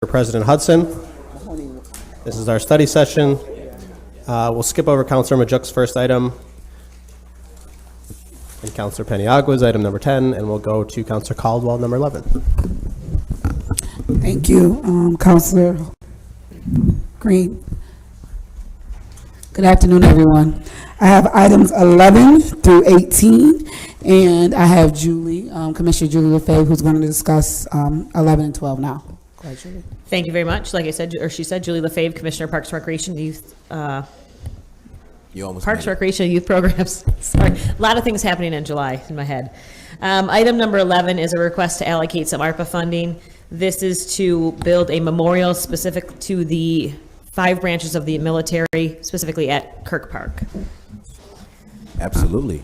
President Hudson. This is our study session. We'll skip over Councilor Majuk's first item and Councilor Paniagua's item number 10, and we'll go to Councilor Caldwell, number 11. Thank you, Councilor Green. Good afternoon, everyone. I have items 11 through 18, and I have Julie, Commissioner Julie LaFave, who's going to discuss 11 and 12 now. Go ahead, Julie. Thank you very much. Like I said, or she said, Julie LaFave, Commissioner Parks, Recreation, Youth, Parks, Recreation, Youth Programs. Sorry, a lot of things happening in July in my head. Item number 11 is a request to allocate some ARPA funding. This is to build a memorial specific to the 5 branches of the military, specifically at Kirk Park. Absolutely.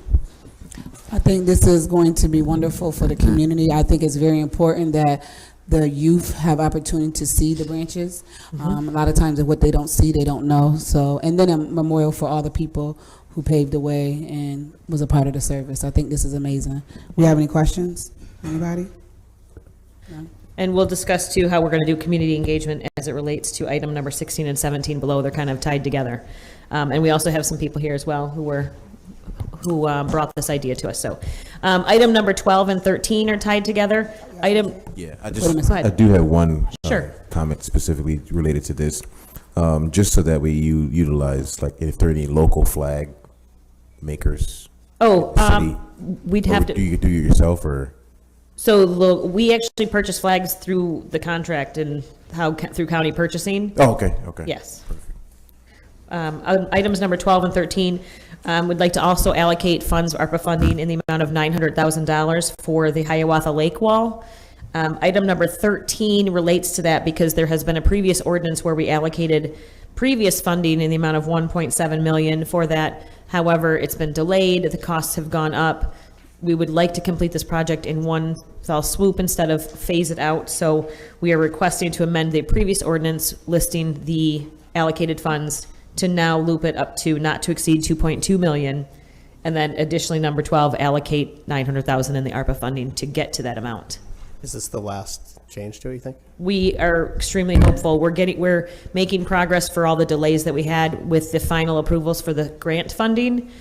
I think this is going to be wonderful for the community. I think it's very important that the youth have opportunity to see the branches. A lot of times what they don't see, they don't know. So, and then a memorial for all the people who paved the way and was a part of the service. I think this is amazing. We have any questions? Anybody? No? And we'll discuss too how we're going to do community engagement as it relates to item number 16 and 17 below. They're kind of tied together. And we also have some people here as well who brought this idea to us. So item number 12 and 13 are tied together. I do have one comment specifically related to this, just so that we utilize, like, if there are any local flag makers. We'd have to. Do you do it yourself, or? So we actually purchase flags through the contract and through county purchasing. Oh, okay. Yes. Items number 12 and 13. Would like to also allocate funds, ARPA funding, in the amount of $900,000 for the Hiawatha Lake Wall. Item number 13 relates to that because there has been a previous ordinance where we allocated previous funding in the amount of $1.7 million for that. However, it's been delayed. The costs have gone up. We would like to complete this project in one fell swoop instead of phase it out. So we are requesting to amend the previous ordinance listing the allocated funds to now loop it up to not to exceed 2.2 million. And then additionally, number 12, allocate 900,000 in the ARPA funding to get to that amount. Is this the last change to it, you think? We are extremely hopeful. We're making progress for all the delays that we had with the final approvals for the grant funding.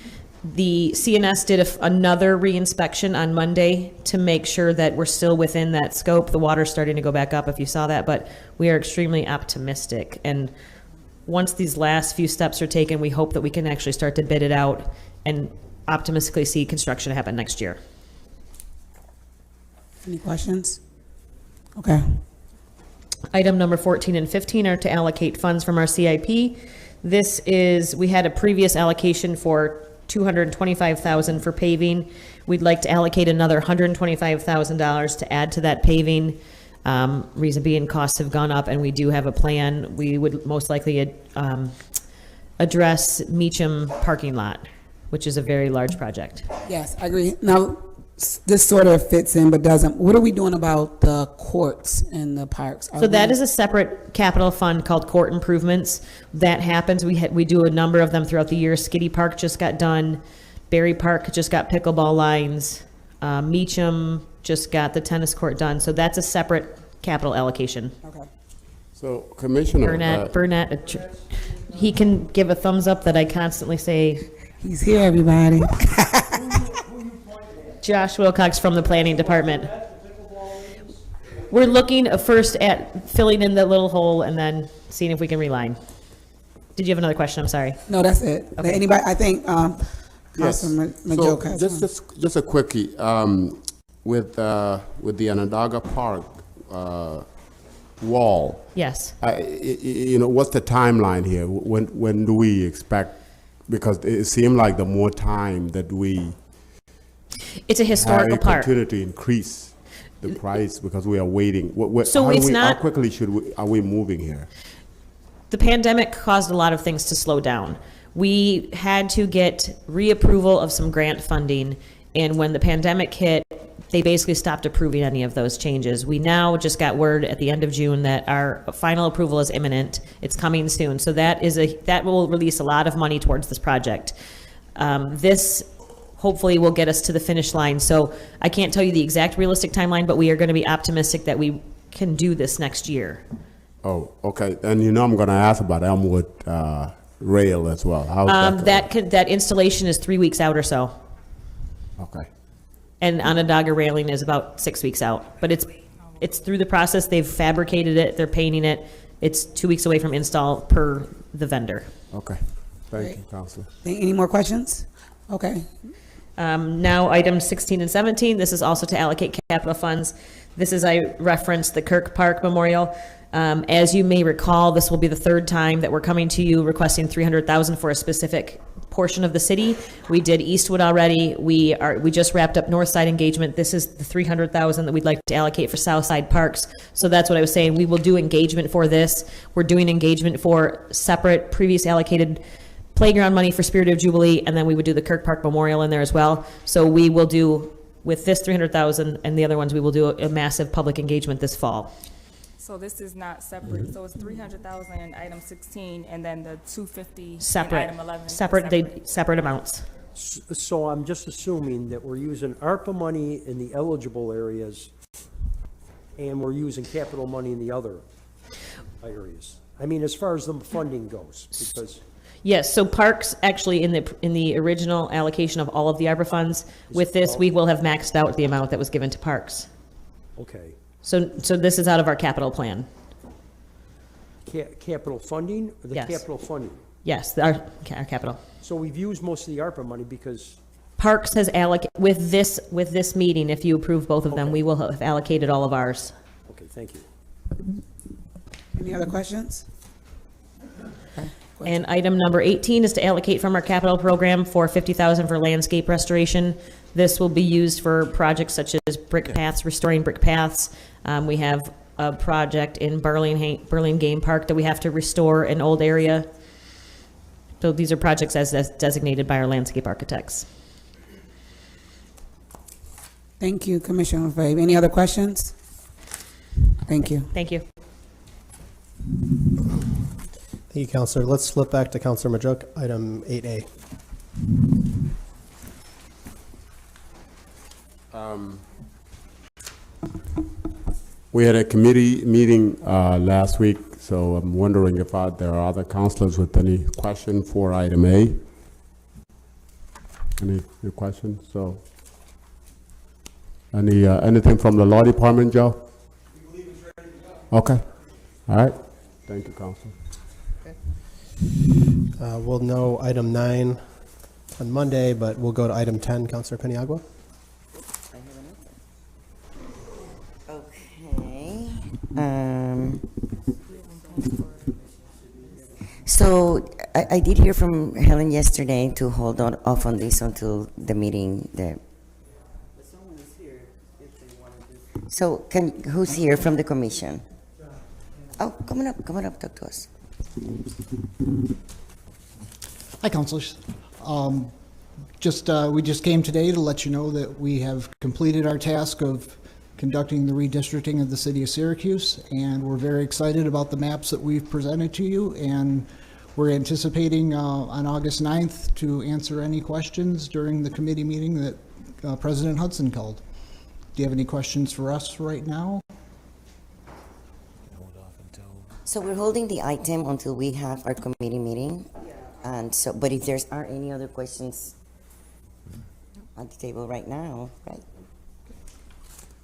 The CNS did another reinspection on Monday to make sure that we're still within that scope. The water's starting to go back up, if you saw that, but we are extremely optimistic. And once these last few steps are taken, we hope that we can actually start to bid it out and optimistically see construction happen next year. Any questions? Okay. Item number 14 and 15 are to allocate funds from our CIP. This is, we had a previous allocation for $225,000 for paving. We'd like to allocate another $125,000 to add to that paving. Reason being, costs have gone up, and we do have a plan. We would most likely address Meacham parking lot, which is a very large project. Yes, I agree. Now, this sort of fits in but doesn't. What are we doing about the courts in the parks? So that is a separate capital fund called court improvements. That happens. We do a number of them throughout the year. Skiddy Park just got done. Berry Park just got pickleball lines. Meacham just got the tennis court done. So that's a separate capital allocation. Okay. So, Commissioner Burnett, he can give a thumbs up that I constantly say. He's here, everybody. Josh Wilcox from the Planning Department. We're looking first at filling in the little hole and then seeing if we can reline. Did you have another question? I'm sorry. No, that's it. Okay. Anybody? I think yes. Majoka has one. Just a quickie. With the Onondaga Park wall. Yes. What's the timeline here? When do we expect? Because it seemed like the more time that we it's a historical park. Continue to increase the price because we are waiting. How quickly are we moving here? The pandemic caused a lot of things to slow down. We had to get reapproval of some grant funding, and when the pandemic hit, they basically stopped approving any of those changes. We now just got word at the end of June that our final approval is imminent. It's coming soon. So that will release a lot of money towards this project. This hopefully will get us to the finish line. So I can't tell you the exact realistic timeline, but we are going to be optimistic that we can do this next year. Oh, okay. And you know I'm going to ask about Elmwood Rail as well. How's that going? That installation is 3 weeks out or so. Okay. And Onondaga railing is about 6 weeks out. But it's through the process. They've fabricated it. They're painting it. It's 2 weeks away from install per the vendor. Okay. Thank you, Counselor. Any more questions? Okay. Now, items 16 and 17, this is also to allocate capital funds. This is, I referenced the Kirk Park Memorial. As you may recall, this will be the third time that we're coming to you requesting $300,000 for a specific portion of the city. We did Eastwood already. We just wrapped up Northside engagement. This is the $300,000 that we'd like to allocate for Southside parks. So that's what I was saying. We will do engagement for this. We're doing engagement for separate previous allocated playground money for Spirit of Jubilee, and then we would do the Kirk Park Memorial in there as well. So we will do, with this $300,000 and the other ones, we will do a massive public engagement this fall. So this is not separate, so it's 300,000 in item 16, and then the 250 in Separate, item 11. separate amounts. So I'm just assuming that we're using ARPA money in the eligible areas, and we're using capital money in the other areas. I mean, as far as the funding goes, because Yes, so parks, actually, in the original allocation of all of the ARPA funds, with this, we will have maxed out the amount that was given to parks. okay, So this is out of our capital plan. capital funding or the Yes. capital funding? Yes, our capital. So we've used most of the ARPA money because, Parks has allocated, with this meeting, if you approve both of them, Okay. we will have allocated all of ours. okay, thank you. Any other questions? And item number 18 is to allocate from our capital program for $50,000 for landscape restoration. This will be used for projects such as brick paths, restoring brick paths. We have a project in Burlingame Park that we have to restore an old area. So these are projects as designated by our landscape architects. Thank you, Commissioner Fabe. Any other questions? Thank you. Thank you. Thank you, Counselor. Let's flip back to Counselor Majuk, item 8A. We had a committee meeting last week, so I'm wondering if there are other counselors with any question for item A. Any questions? So, anything from the law department, Joe? We believe it's ready to go. Okay. All right. Thank you, Counselor. We'll know item 9 on Monday, but we'll go to item 10, Counselor Peniagua. Okay. So I did hear from Helen yesterday to hold on off on this until the meeting there. So who's here from the commission? Oh, come on up, talk to us. Hi, councilors. We just came today to let you know that we have completed our task of conducting the redistricting of the city of Syracuse, and we're very excited about the maps that we've presented to you, and we're anticipating on August 9th to answer any questions during the committee meeting that President Hudson called. Do you have any questions for us right now? So we're holding the item until we have our committee meeting. And so, but if there's aren't any other questions on the table right now, right?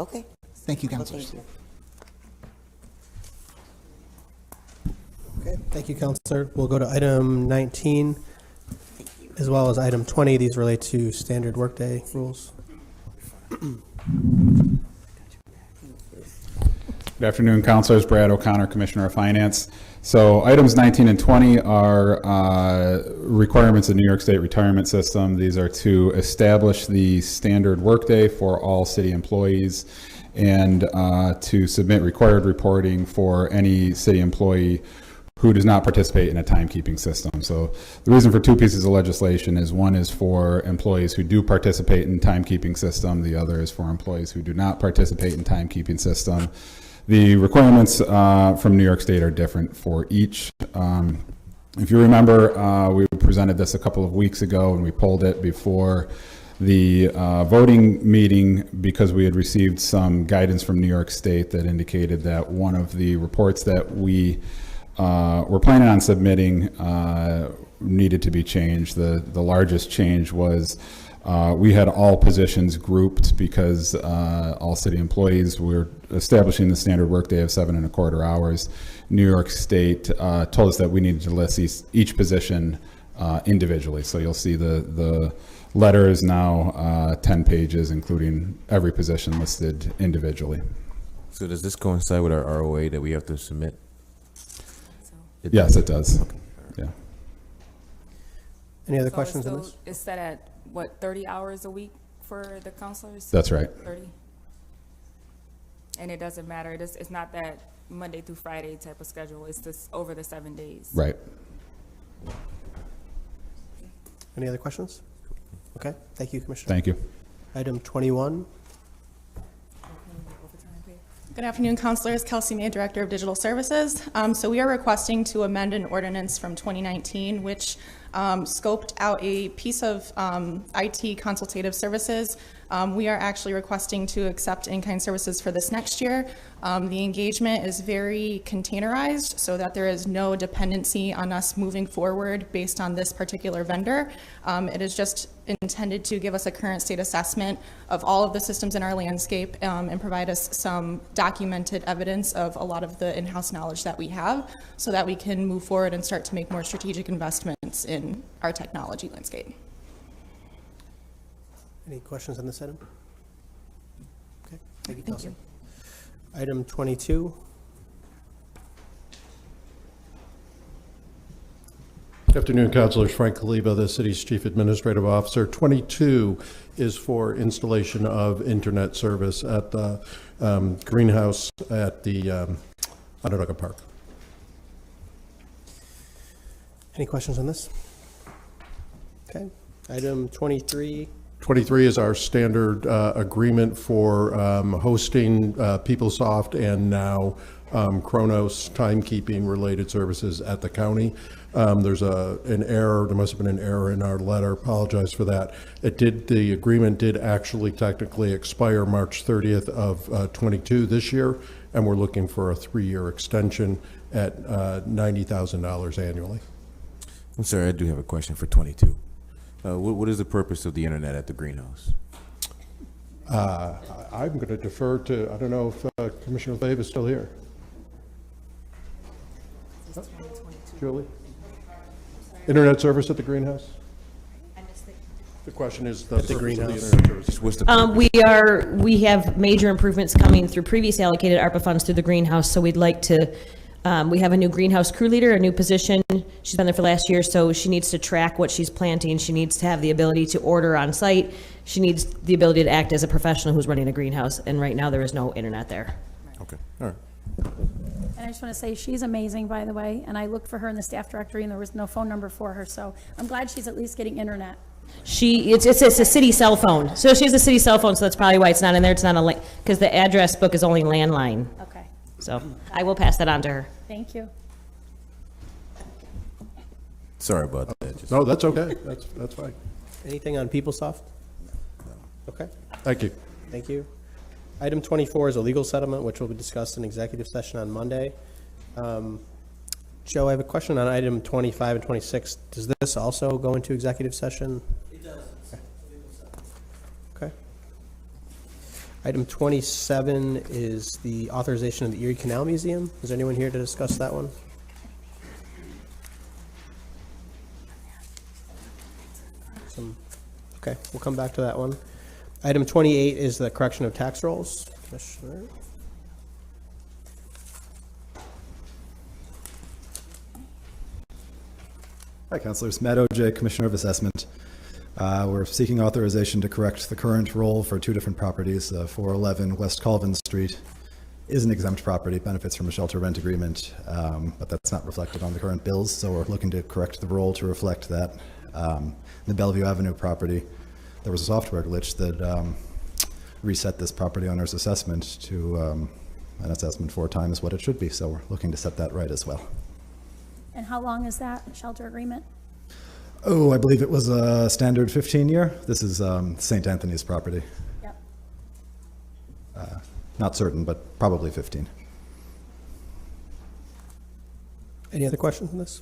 Okay. Thank you, Well, councilors. thank you. Okay, thank you, Counselor. We'll go to item 19, as well as item 20. These relate to standard workday rules. Good afternoon, Councilors. Brad O'Connor, Commissioner of Finance. So items 19 and 20 are requirements of New York State retirement system. These are to establish the standard workday for all city employees and to submit required reporting for any city employee who does not participate in a timekeeping system. So the reason for two pieces of legislation is one is for employees who do participate in timekeeping system. The other is for employees who do not participate in timekeeping system. The requirements from New York State are different for each. If you remember, we presented this a couple of weeks ago and we pulled it before The voting meeting, because we had received some guidance from New York State that indicated that one of the reports that we were planning on submitting needed to be changed. The largest change was we had all positions grouped because all city employees were establishing the standard workday of 7.25 hours. New York State told us that we needed to list each position individually. So you'll see the letter is now 10 pages, including every position listed individually. So does this coincide with our ROA that we have to submit? Yes, it does. Okay. Yeah. Any other So questions on it's this? still- It's set at, what, 30 hours a week for the counselors? That's right. 30? And it doesn't matter, it's not that Monday through Friday type of schedule, it's just over the 7 days? Right. Any other questions? Okay, thank you, Commissioner. Thank you. Item 21. Good afternoon, councilors. Kelsey May, Director of Digital Services. So we are requesting to amend an ordinance from 2019, which scoped out a piece of IT consultative services. We are actually requesting to accept in-kind services for this next year. The engagement is very containerized so that there is no dependency on us moving forward based on this particular vendor. It is just intended to give us a current state assessment of all of the systems in our landscape and provide us some documented evidence of a lot of the in-house knowledge that we have so that we can move forward and start to make more strategic investments in our technology landscape. Any questions on this item? Okay, thank you, Kelsey. Item 22. Good afternoon, Councilors. Frank Kaliba, the city's Chief Administrative Officer. 22 is for installation of internet service at the greenhouse at the Onondaga Park. Any questions on this? Okay, item 23. 23 is our standard agreement for hosting PeopleSoft and now Kronos timekeeping related services at the county. There's an error. There must have been an error in our letter. Apologize for that. The agreement did actually technically expire March 30th of 22 this year, and we're looking for a 3-year extension at $90,000 annually. I'm sorry, I do have a question for 22. What is the purpose of the internet at the greenhouse? I'm going to defer to, I don't know if Commissioner Lave is still here. Julie? Internet service at the greenhouse? The question is the greenhouse. internet service. Just what's the We have major improvements coming through previous allocated ARPA funds through the greenhouse, so we'd like to, we have a new greenhouse crew leader, a new position. She's been there for last year, so she needs to track what she's planting. She needs to have the ability to order on site. She needs the ability to act as a professional who's running a greenhouse, and right now there is no internet there. Okay, all right. And I just want to say, she's amazing, by the way, and I looked for her in the staff directory, and there was no phone number for her, so I'm glad she's at least getting internet. It's a city cell phone. So she has a city cell phone, so that's probably why it's not in there. It's not a, because the address book is only landline. Okay, So I will pass that on to her. thank you. Sorry about that. No, that's okay. That's fine. Anything on PeopleSoft? Okay, Thank you. thank you. Item 24 is a legal settlement, which will be discussed in executive session on Monday. Joe, I have a question on item 25 and 26. Does this also go into executive session? It does. Okay. Item 27 is the authorization of the Erie Canal Museum. Is there anyone here to discuss that one? Okay, we'll come back to that one. Item 28 is the correction of tax rolls. Commissioner? Hi, Councilors. Matt OJ, Commissioner of Assessment. We're seeking authorization to correct the current roll for 2 different properties. 411 West Colvin Street is an exempt property, benefits from a shelter rent agreement, but that's not reflected on the current bills, so we're looking to correct the roll to reflect that. The Bellevue Avenue property, there was a software glitch that reset this property owner's assessment to an assessment 4 times what it should be, so we're looking to set that right as well. And how long is that shelter agreement? Oh, I believe it was a standard 15-year. This is St. Anthony's property. Yep. Not certain, but probably 15. Any other questions on this?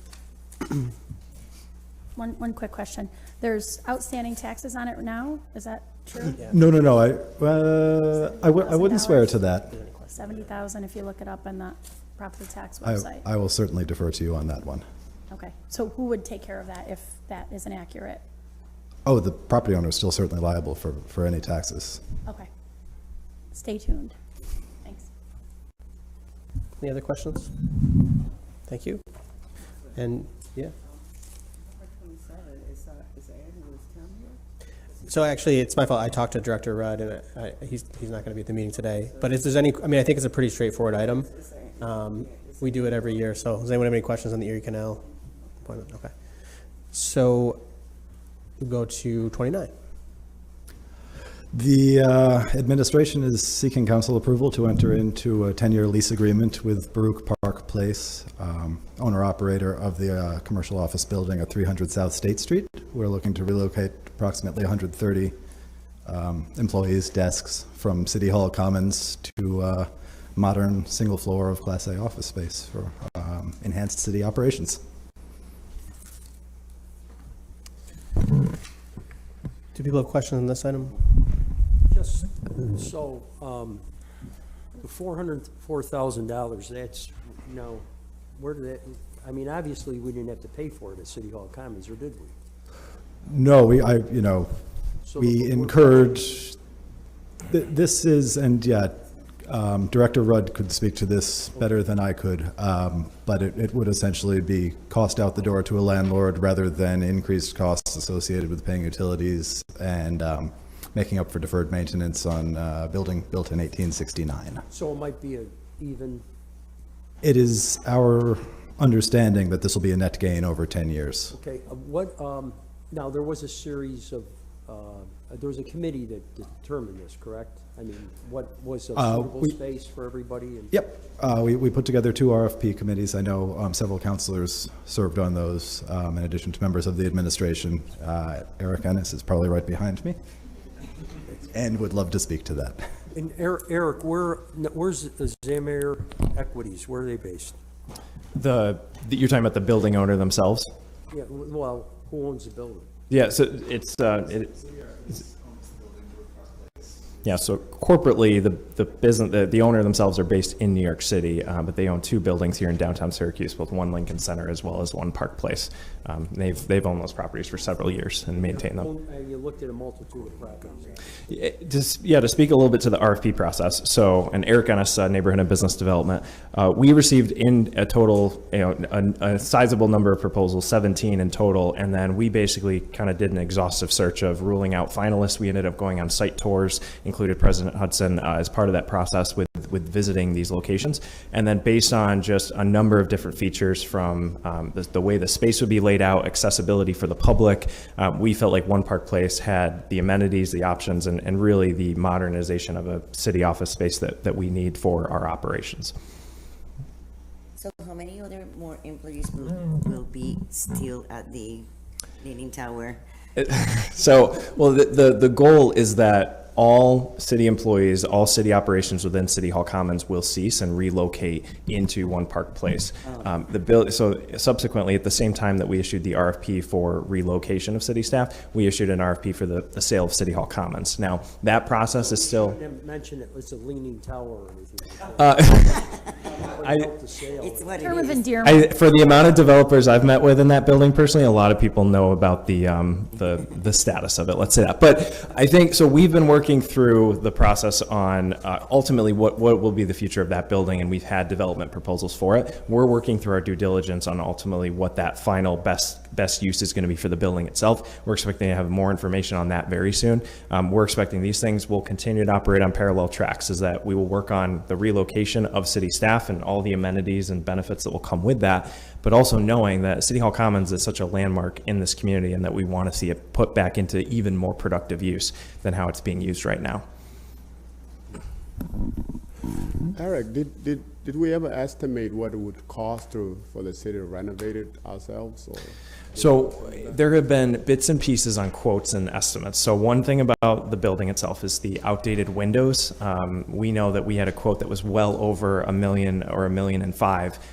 One quick question. There's outstanding taxes on it now? Is that true? No. I wouldn't swear to that. 70,000 if you look it up on the property tax website. I will certainly defer to you on that one. Okay, so who would take care of that if that isn't accurate? Oh, the property owner is still certainly liable for any taxes. Okay. Stay tuned. Thanks. Any other questions? Thank you. And, yeah. So actually, it's my fault. I talked to Director Rudd, and he's not going to be at the meeting today. But if there's any, I mean, I think it's a pretty straightforward item. We do it every year. So does anyone have any questions on the Erie Canal appointment? Okay. So we'll go to 29. The administration is seeking council approval to enter into a 10-year lease agreement with Baruch Park Place, owner-operator of the commercial office building at 300 South State Street. We're looking to relocate approximately 130 employees' desks from City Hall Commons to modern single floor of Class A office space for enhanced city operations. Do people have questions on this item? Just, so, the $404,000, that's, now, where did that, I mean, obviously, we didn't have to pay for it at City Hall Commons, or did we? No, we So incurred, this is, and yeah, Director Rudd could speak to this better than I could, but it would essentially be cost out the door to a landlord rather than increased costs associated with paying utilities and making up for deferred maintenance on a building built in 1869. So it might be a even. It is our understanding that this will be a net gain over 10 years. Okay, now there was a series of, there was a committee that determined this, correct? I mean, what was a suitable space for everybody? And Yep, we put together 2 RFP committees. I know several councilors served on those, in addition to members of the administration. Eric Ennis is probably right behind me, and would love to speak to that. And Eric, where's Zamir Equities? Where are they based? You're talking about the building owner themselves? Yeah, well, who owns the building? Yeah, so yeah, so corporately, the business, the owner themselves are based in New York City, but they own 2 buildings here in downtown Syracuse, both one Lincoln Center as well as one Park Place. They've owned those properties for several years and maintained them. And you looked at a multitude of properties. To speak a little bit to the RFP process. So, and Eric Ennis, Neighborhood and Business Development, we received in a total, a sizable number of proposals, 17 in total, and then we basically kind of did an exhaustive search of ruling out finalists. We ended up going on site tours, included President Hudson as part of that process with visiting these locations, and then based on just a number of different features from the way the space would be laid out, accessibility for the public, we felt like One Park Place had the amenities, the options, and really the modernization of a city office space that we need for our operations. So how many other more employees will be still at the Leaning Tower? So, well, the goal is that all city employees, all city operations within City Hall Commons will cease and relocate into One Park Place. So subsequently, at the same time that we issued the RFP for relocation of city staff, we issued an RFP for the sale of City Hall Commons. Now, that process is still... You didn't mention it's a Leaning Tower or anything. It's what Term it of is. endearment. For the amount of developers I've met with in that building personally, a lot of people know about the status of it, let's say that. But I think, so we've been working through the process on ultimately what will be the future of that building, and we've had development proposals for it. We're working through our due diligence on ultimately what that final best use is going to be for the building itself. We're expecting to have more information on that very soon. We're expecting these things will continue to operate on parallel tracks, is that we will work on the relocation of city staff and all the amenities and benefits that will come with that, but also knowing that City Hall Commons is such a landmark in this community and that we want to see it put back into even more productive use than how it's being used right now. Eric, did we ever estimate what it would cost for the city to renovate it ourselves, or? So there have been bits and pieces on quotes and estimates. So one thing about the building itself is the outdated windows. We know that we had a quote that was well over $1 million or $1.5 million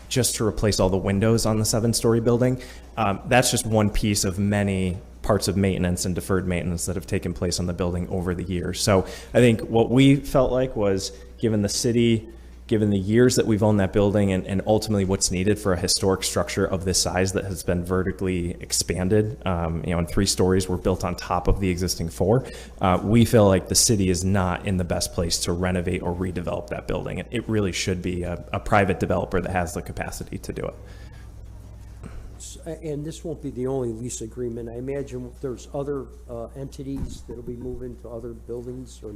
just to replace all the windows on the 7-story building. That's just one piece of many parts of maintenance and deferred maintenance that have taken place on the building over the years. So I think what we felt like was, given the city, given the years that we've owned that building, and ultimately what's needed for a historic structure of this size that has been vertically expanded, and 3 stories were built on top of the existing 4, we feel like the city is not in the best place to renovate or redevelop that building. It really should be a private developer that has the capacity to do it. And this won't be the only lease agreement. I imagine there's other entities that'll be moving to other buildings, or?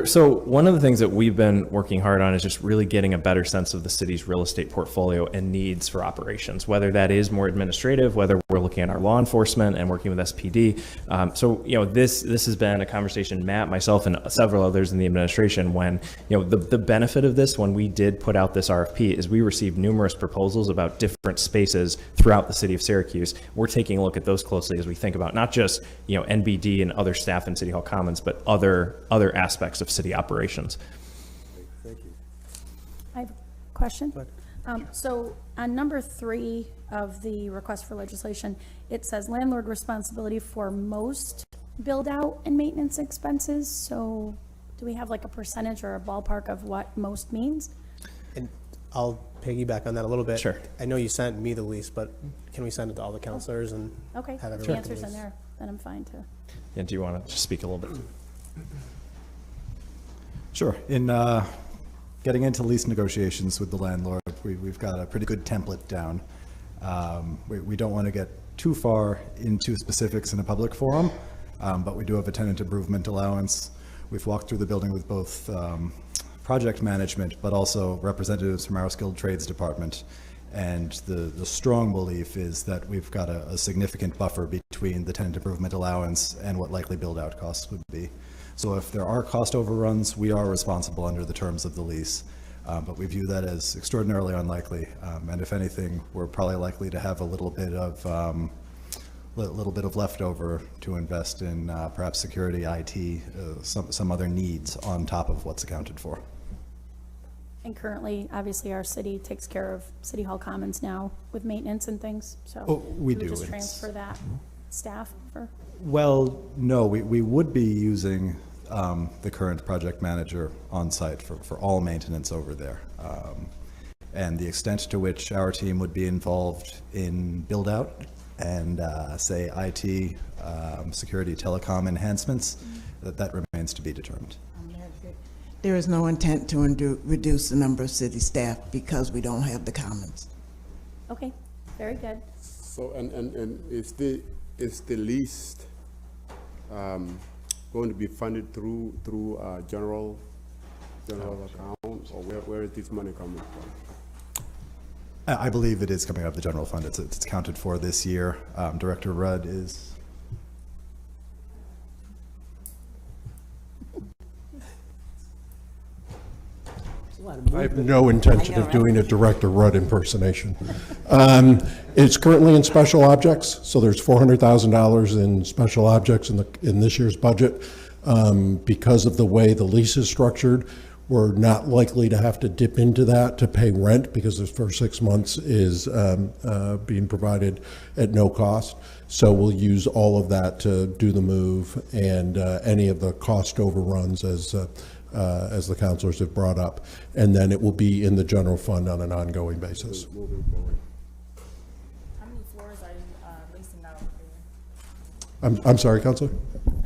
So one of the things that we've been working hard on is just really getting a better sense of the city's real estate portfolio and needs for operations, whether that is more administrative, whether we're looking at our law enforcement and working with SPD. This has been a conversation, Matt, myself, and several others in the administration, when, the benefit of this, when we did put out this RFP, is we received numerous proposals about different spaces throughout the city of Syracuse. We're taking a look at those closely as we think about not just, NBD and other staff in City Hall Commons, but other aspects of city operations. Thank you. I have a question. So on number 3 of the request for legislation, it says landlord responsibility for most build out and maintenance expenses. So do we have like a percentage or a ballpark of what most means? And I'll piggyback on that a little bit. Sure. I know you sent me the lease, but can we send it to all the counselors and Okay, have if everyone the get answer's the in lease? there, then I'm fine too. And do you want to just speak a little bit? Sure. In getting into lease negotiations with the landlord, we've got a pretty good template down. We don't want to get too far into specifics in a public forum, but we do have a tenant improvement allowance. We've walked through the building with both project management, but also representatives from our skilled trades department. And the strong belief is that we've got a significant buffer between the tenant improvement allowance and what likely build-out costs would be. So if there are cost overruns, we are responsible under the terms of the lease. But we view that as extraordinarily unlikely. And if anything, we're probably likely to have a little bit of leftover to invest in perhaps security, IT, some other needs on top of what's accounted for. And currently, obviously, our city takes care of City Hall Commons now with maintenance and things, so. Oh, we do. just transfer that staff for? Well, no, we would be using the current project manager on site for all maintenance over there. And the extent to which our team would be involved in build out and say IT, security, telecom enhancements, that remains to be determined. There is no intent to reduce the number of city staff because we don't have the commons. Okay, very good. So, and is the lease going to be funded through general account, or where is this money coming from? I believe it is coming out of the general fund. It's accounted for this year. Director Rudd is. I have no intention of doing a Director Rudd impersonation. It's currently in special objects, so there's $400,000 in special objects in this year's budget. Because of the way the lease is structured, we're not likely to have to dip into that to pay rent, because the first 6 months is being provided at no cost. So we'll use all of that to do the move, and any of the cost overruns as the counselors have brought up, and then it will be in the general fund on an ongoing basis. Moving forward. How many floors are you leasing out? I'm sorry, Counselor?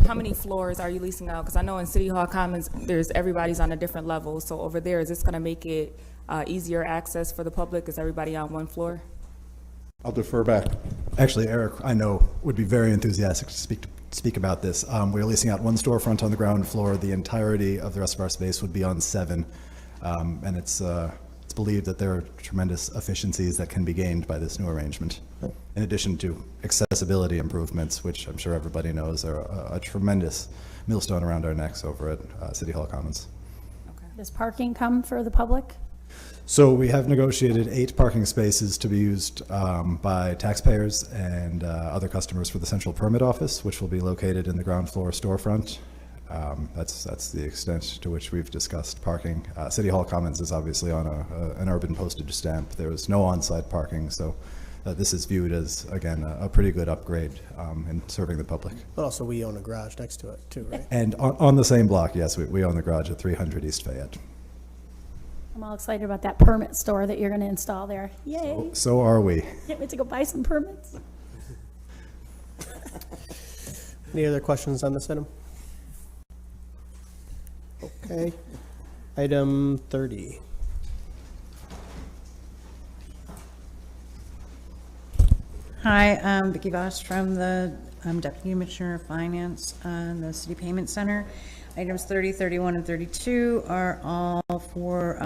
How many floors are you leasing out? Because I know in City Hall Commons, everybody's on a different level. So over there, is this going to make it easier access for the public? Is everybody on one floor? I'll defer back. Actually, Eric, I know, would be very enthusiastic to speak about this. We're leasing out one storefront on the ground floor. The entirety of the rest of our space would be on 7. And it's believed that there are tremendous efficiencies that can be gained by this new arrangement, in addition to accessibility improvements, which I'm sure everybody knows are a tremendous millstone around our necks over at City Hall Commons. Okay. Does parking come for the public? So we have negotiated 8 parking spaces to be used by taxpayers and other customers for the central permit office, which will be located in the ground floor storefront. That's the extent to which we've discussed parking. City Hall Commons is obviously on an urban postage stamp. There is no on-site parking, so this is viewed as, again, a pretty good upgrade in serving the public. But also, we own a garage next to it too, right? And on the same block, yes, we own the garage at 300 East Fayette. I'm all excited about that permit store that you're going to install there. Yay! So are we. Can't wait to go buy some permits. Any other questions on this item? Okay. Item 30. Hi, I'm Vicki Voss from the Deputy Commissioner of Finance on the City Payment Center. Items 30, 31, and 32 are all for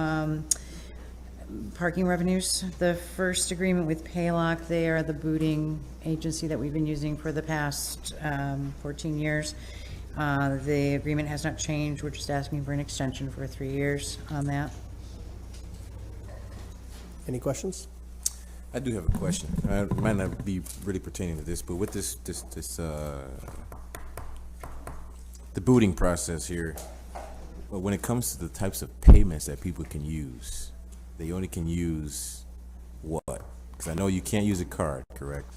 parking revenues. The first agreement with Paylock, they are the booting agency that we've been using for the past 14 years. The agreement has not changed. We're just asking for an extension for 3 years on that. Any questions? I do have a question. It might not be really pertaining to this, but with the booting process here, when it comes to the types of payments that people can use, they only can use what? Because I know you can't use a card, correct?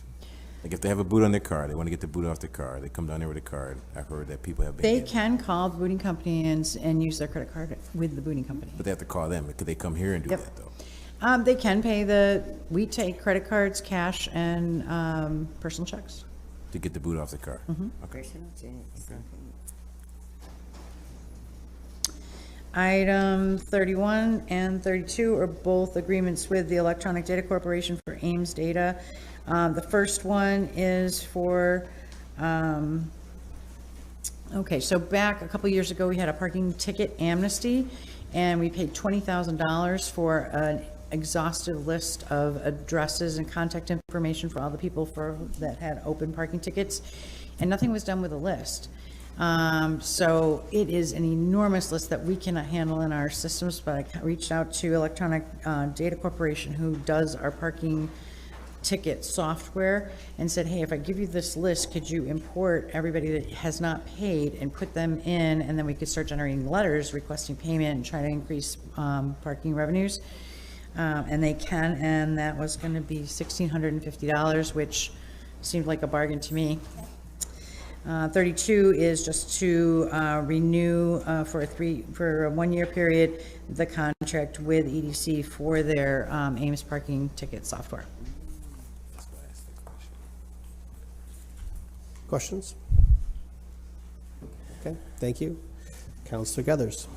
Like if they have a boot on their car, they want to get the boot off their car, they come down there with a card. I've heard that people have been They getting, can call the booting company and use their credit card with the booting company. but they have to call them. Could they come here and do Yep. that though? They can pay we take credit cards, cash, and personal checks. To get the boot off the car? Okay. Item 31 and 32 are both agreements with the Electronic Data Corporation for Ames Data. The first one is for, okay, so back a couple years ago, we had a parking ticket amnesty, and we paid $20,000 for an exhaustive list of addresses and contact information for all the people that had open parking tickets, and nothing was done with the list. So it is an enormous list that we cannot handle in our systems, but I reached out to Electronic Data Corporation, who does our parking ticket software, and said, hey, if I give you this list, could you import everybody that has not paid and put them in, and then we could start generating letters requesting payment and try to increase parking revenues. And they can, and that was going to be $1,650, which seemed like a bargain to me. 32 is just to renew for a 1-year period the contract with EDC for their Ames parking ticket software. Questions? Okay, thank you. Councilor Geathers.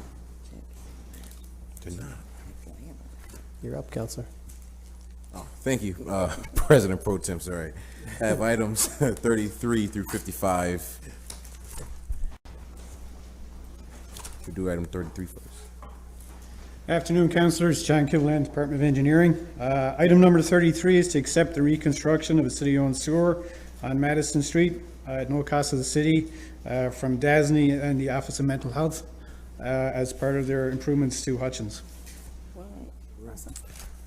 You're up, Councilor. Oh, thank you, President Pro Tem, sorry. I have items 33 through 55. We'll do item 33 first. Afternoon, councilors. John Kivland, Department of Engineering. Item number 33 is to accept the reconstruction of a city-owned sewer on Madison Street at no cost to the city from DASNY and the Office of Mental Health as part of their improvements to Hutchins.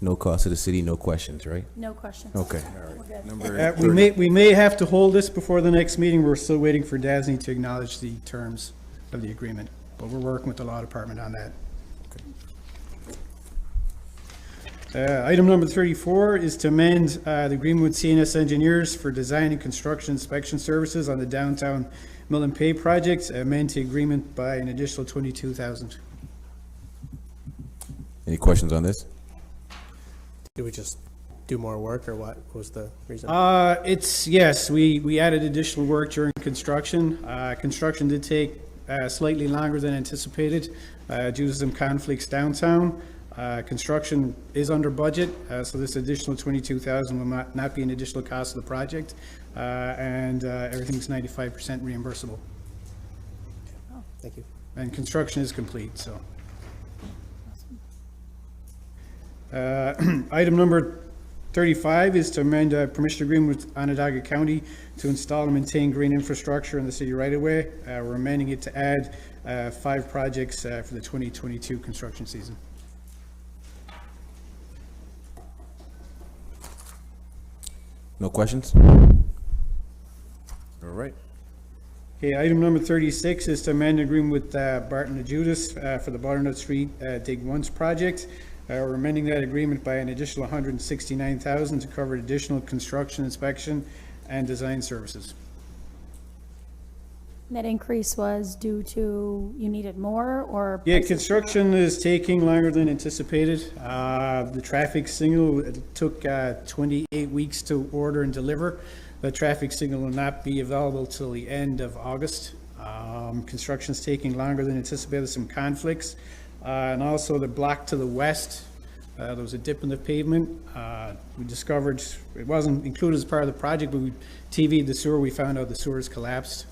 No cost to the city, no questions, right? No questions. Okay, all right. We may have to hold this before the next meeting. We're still waiting for DASNY to acknowledge the terms of the agreement, but we're working with the law department on that. Item number 34 is to amend the agreement with CNS Engineers for design and construction inspection services on the downtown Mill and Pay project. Amend the agreement by an additional $22,000. Any questions on this? Did we just do more work, or what was the reason? Yes, we added additional work during construction. Construction did take slightly longer than anticipated due to some conflicts downtown. Construction is under budget, so this additional $22,000 will not be an additional cost of the project, and everything's 95% reimbursable. Oh, thank you. And construction is complete, so. Item number 35 is to amend permission agreement with Onondaga County to install and maintain green infrastructure in the city right-of-way. We're amending it to add 5 projects for the 2022 construction season. No questions? All right. Okay, item number 36 is to amend agreement with Barton and Judas for the Butternut Street Dig Once project. We're amending that agreement by an additional $169,000 to cover additional construction, inspection, and design services. That increase was due to, you needed more, or? Yeah, prices? construction is taking longer than anticipated. The traffic signal, it took 28 weeks to order and deliver. The traffic signal will not be available till the end of August. Construction's taking longer than anticipated, some conflicts. And also the block to the west, there was a dip in the pavement. We discovered, it wasn't included as part of the project, but we TV'd the sewer, we found out the sewer's collapsed.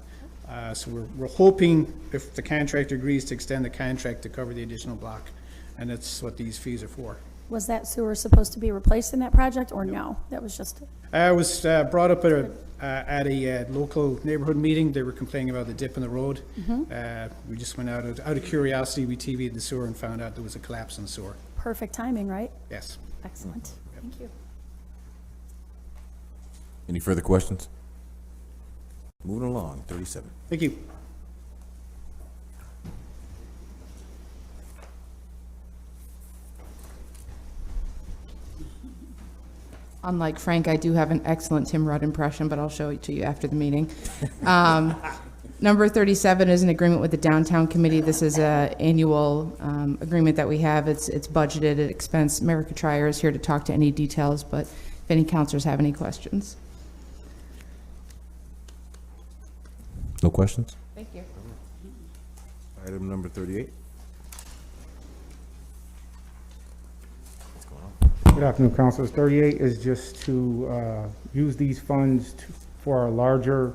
So we're hoping, if the contractor agrees, to extend the contract to cover the additional block. And that's what these fees are for. Was that sewer supposed to be replaced in that project, or no? That was just, I was brought up at a local neighborhood meeting. They were complaining about the dip in the road. We just went out of curiosity. We TV'd the sewer and found out there was a collapse in the sewer. perfect timing, right? Yes. Excellent. Thank you. Any further questions? Moving along, 37. Thank you. Unlike Frank, I do have an excellent Tim Rudd impression, but I'll show it to you after the meeting. Number 37 is an agreement with the Downtown Committee. This is an annual agreement that we have. It's budgeted at expense. America Trier is here to talk to any details, but if any counselors have any questions. No questions? Thank you. Item number 38. Good afternoon, councilors. 38 is just to use these funds for our larger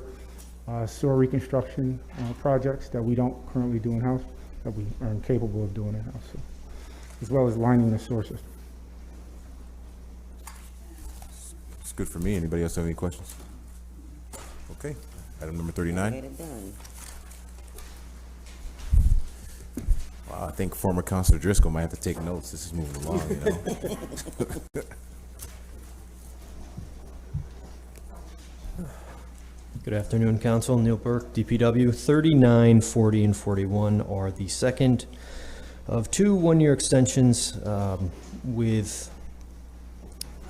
sewer reconstruction projects that we don't currently do in-house, that we are incapable of doing in-house, so, as well as lining the sewer system. It's good for me. Anybody else have any questions? Okay. Item number 39. Get it done. Wow, I think former Councilor Driscoll might have to take notes. This is moving along, you know. Good afternoon, Council. Neil Burke, DPW. 39, 40, and 41 are the second of two one-year extensions with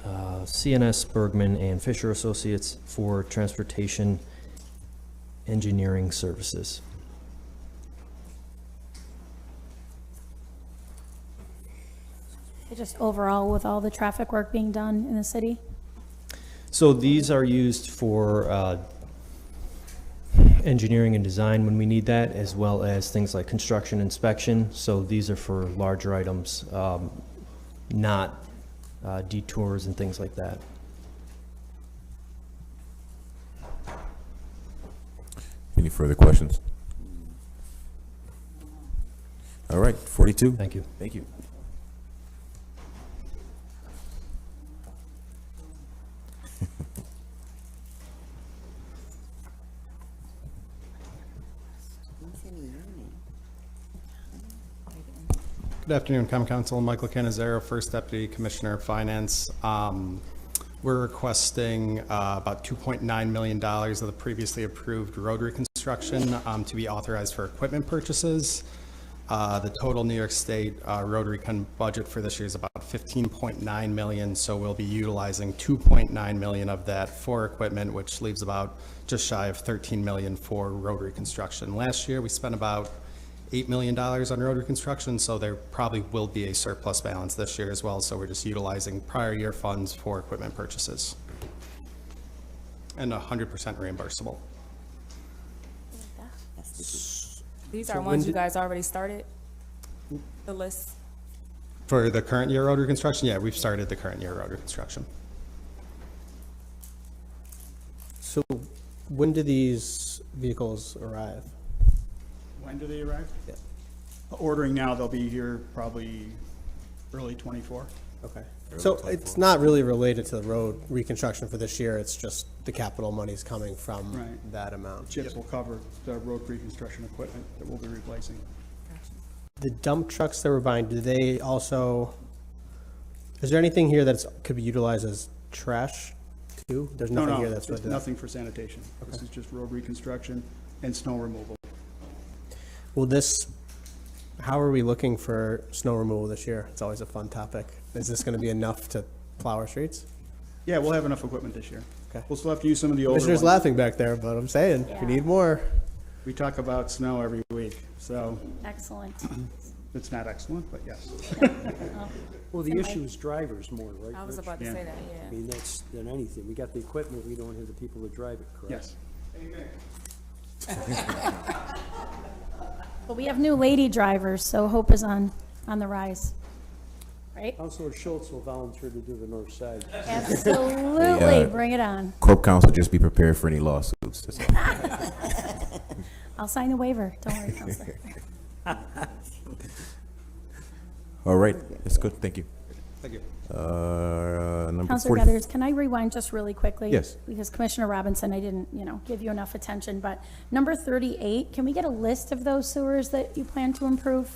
CNS Bergman and Fisher Associates for transportation engineering services. Just overall, with all the traffic work being done in the city? So these are used for engineering and design when we need that, as well as things like construction inspection. So these are for larger items, not detours and things like that. Any further questions? All right, 42. Thank you. Thank you. Good afternoon, Common Council. Michael Canizero, First Deputy Commissioner of Finance. We're requesting about $2.9 million of the previously approved road reconstruction to be authorized for equipment purchases. The total New York State road recon budget for this year is about $15.9 million, so we'll be utilizing $2.9 million of that for equipment, which leaves about just shy of $13 million for road reconstruction. Last year, we spent about $8 million on road reconstruction, so there probably will be a surplus balance this year as well, so we're just utilizing prior year funds for equipment purchases. And 100% reimbursable. These are ones you guys already started, the list? For the current year road reconstruction, yeah, we've started the current year road reconstruction. So when do these vehicles arrive? When do they arrive? Yeah. Ordering now, they'll be here probably early '24. Okay. So it's not really related to the road reconstruction for this year, it's just the capital money's coming from Right. that amount. CHIPS will cover the road reconstruction equipment that we'll be replacing. The dump trucks that we're buying, do they also, is there anything here that could be utilized as trash too? There's nothing here that's. There's nothing for sanitation. This is just road reconstruction and snow removal. Will this, how are we looking for snow removal this year? It's always a fun topic. Is this gonna be enough to plow our streets? Yeah, we'll have enough equipment this year. Okay. We'll still have to use some of the older Commissioner's ones. laughing back there, but I'm saying, we need more. We talk about snow every week, so Excellent. it's not excellent, but yes. Well, the issue is drivers more, right? I was Rich? about to say that, I mean, that's than anything. We got the equipment, we don't have the people to drive it, correct? Yes. But we have new lady drivers, so hope is on the rise, right? Councilor Schultz will volunteer to do the north side. Absolutely, bring it on. Corp Council, just be prepared for any lawsuits. That's all. I'll sign a waiver, don't worry, Counselor. All right, that's good, thank you. Thank you. Number Counselor 40. Guthers, can I rewind just really quickly? Yes. Because Commissioner Robinson, I didn't, give you enough attention, but number 38, can we get a list of those sewers that you plan to improve?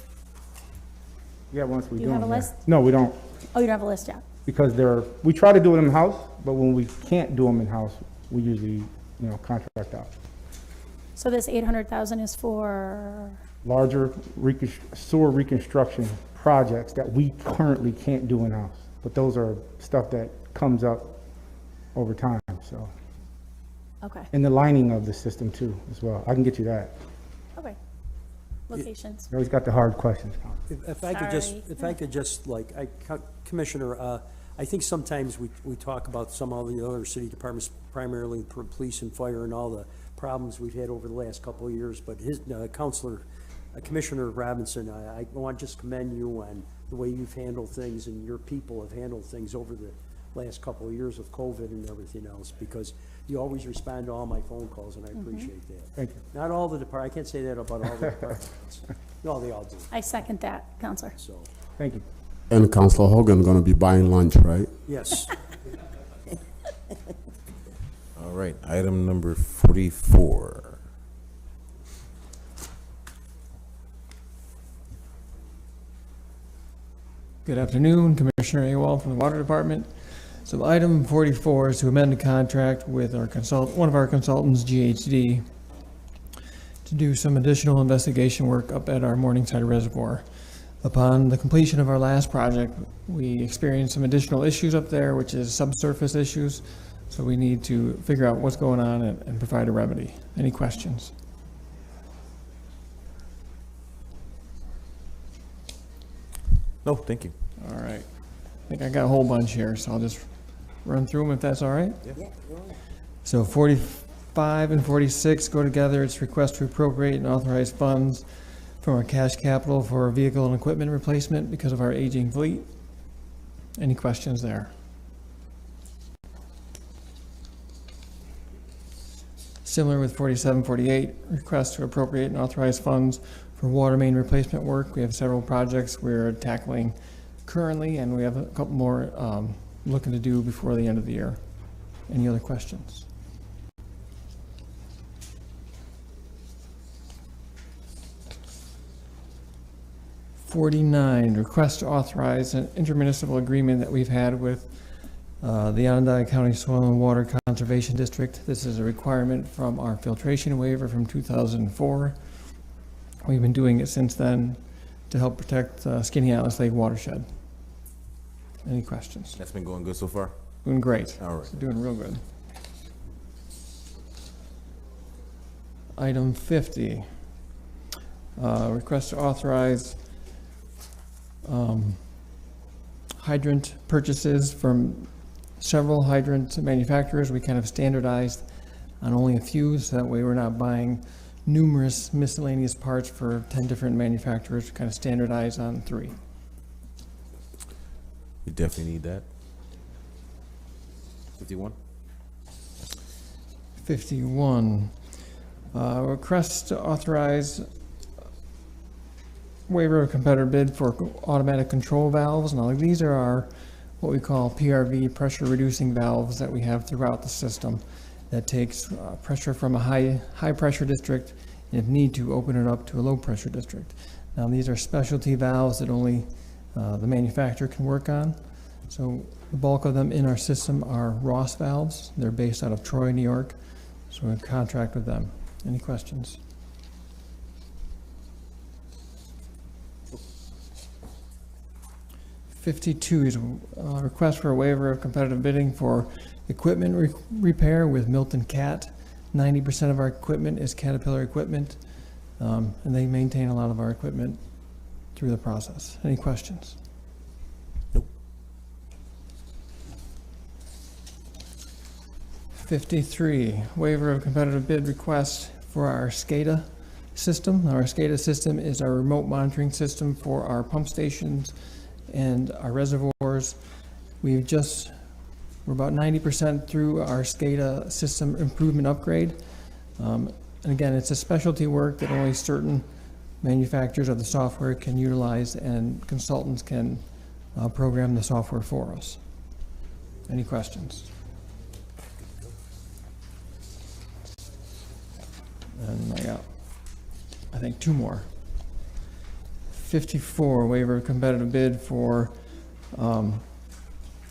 Yeah, once we Do do you have them, a yeah. list? No, we don't, Oh, you don't have a list yet? because we try to do it in-house, but when we can't do them in-house, we usually, contract out. So this 800,000 is for, Larger sewer reconstruction projects that we currently can't do in-house. But those are stuff that comes up over time, so. okay, And the lining of the system too, as well. I can get you that. okay. Locations. You always got the hard questions. If I could just, Commissioner, I think sometimes we talk about some of the other city departments, primarily police and fire and all the problems we've had over the last couple of years, but Commissioner Robinson, I want to just commend you on the way you've handled things and your people have handled things over the last couple of years of COVID and everything else, because you always respond to all my phone calls, and I appreciate that. Thank you. Not all the I can't say that about all the departments. No, they all do. I second that, Counselor. So, Thank you. And Councilor Hogan gonna be buying lunch, right? yes. All right, item number 44. Good afternoon, Commissioner Awal from the Water Department. So item 44 is to amend the contract with one of our consultants, GHD, to do some additional investigation work up at our Morningside Reservoir. Upon the completion of our last project, we experienced some additional issues up there, which is subsurface issues. So we need to figure out what's going on and provide a remedy. Any questions? No, thank you. All right. I think I got a whole bunch here, so I'll just run through them if that's all right. Yeah. So 45 and 46 go together. It's request to appropriate and authorize funds from our cash capital for vehicle and equipment replacement because of our aging fleet. Any questions there? Similar with 47, 48, request to appropriate and authorize funds for water main replacement work. We have several projects we're tackling currently, and we have a couple more looking to do before the end of the year. Any other questions? '49, request to authorize an intermunicipal agreement that we've had with the Onondaga County Soil and Water Conservation District. This is a requirement from our filtration waiver from 2004. We've been doing it since then to help protect Skinny Atlas Lake watershed. Any questions? That's been going good so far? Doing great. All right. It's doing real good. Item 50, request to authorize hydrant purchases from several hydrant manufacturers. We kind of standardized on only a few, so that way we're not buying numerous miscellaneous parts for 10 different manufacturers. We kind of standardize on 3. You definitely need that. 51. 51, request to authorize waiver of competitor bid for automatic control valves. Now, these are our what we call PRV, pressure reducing valves that we have throughout the system that takes pressure from a high pressure district, and if need to, open it up to a low pressure district. Now, these are specialty valves that only the manufacturer can work on. So the bulk of them in our system are Ross valves. They're based out of Troy, New York. So we contract with them. Any questions? '52 is a request for a waiver of competitive bidding for equipment repair with Milton Cat. 90% of our equipment is Caterpillar equipment, and they maintain a lot of our equipment through the process. Any questions? Nope. 53, waiver of competitive bid request for our SCADA system. Our SCADA system is our remote monitoring system for our pump stations and our reservoirs. We're about 90% through our SCADA system improvement upgrade. And again, it's a specialty work that only certain manufacturers of the software can utilize, and consultants can program the software for us. Any questions? And I got, I think, 2 more. 54, waiver of competitive bid for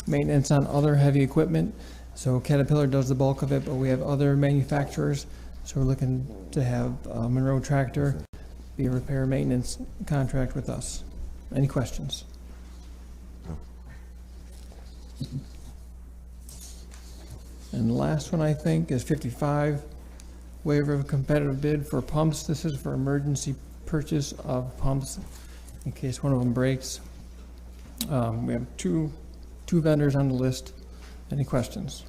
maintenance on other heavy equipment. So Caterpillar does the bulk of it, but we have other manufacturers. So we're looking to have Monroe Tractor be a repair maintenance contract with us. Any questions? And the last one, I think, is 55, waiver of competitive bid for pumps. This is for emergency purchase of pumps in case one of them breaks. We have two vendors on the list. Any questions?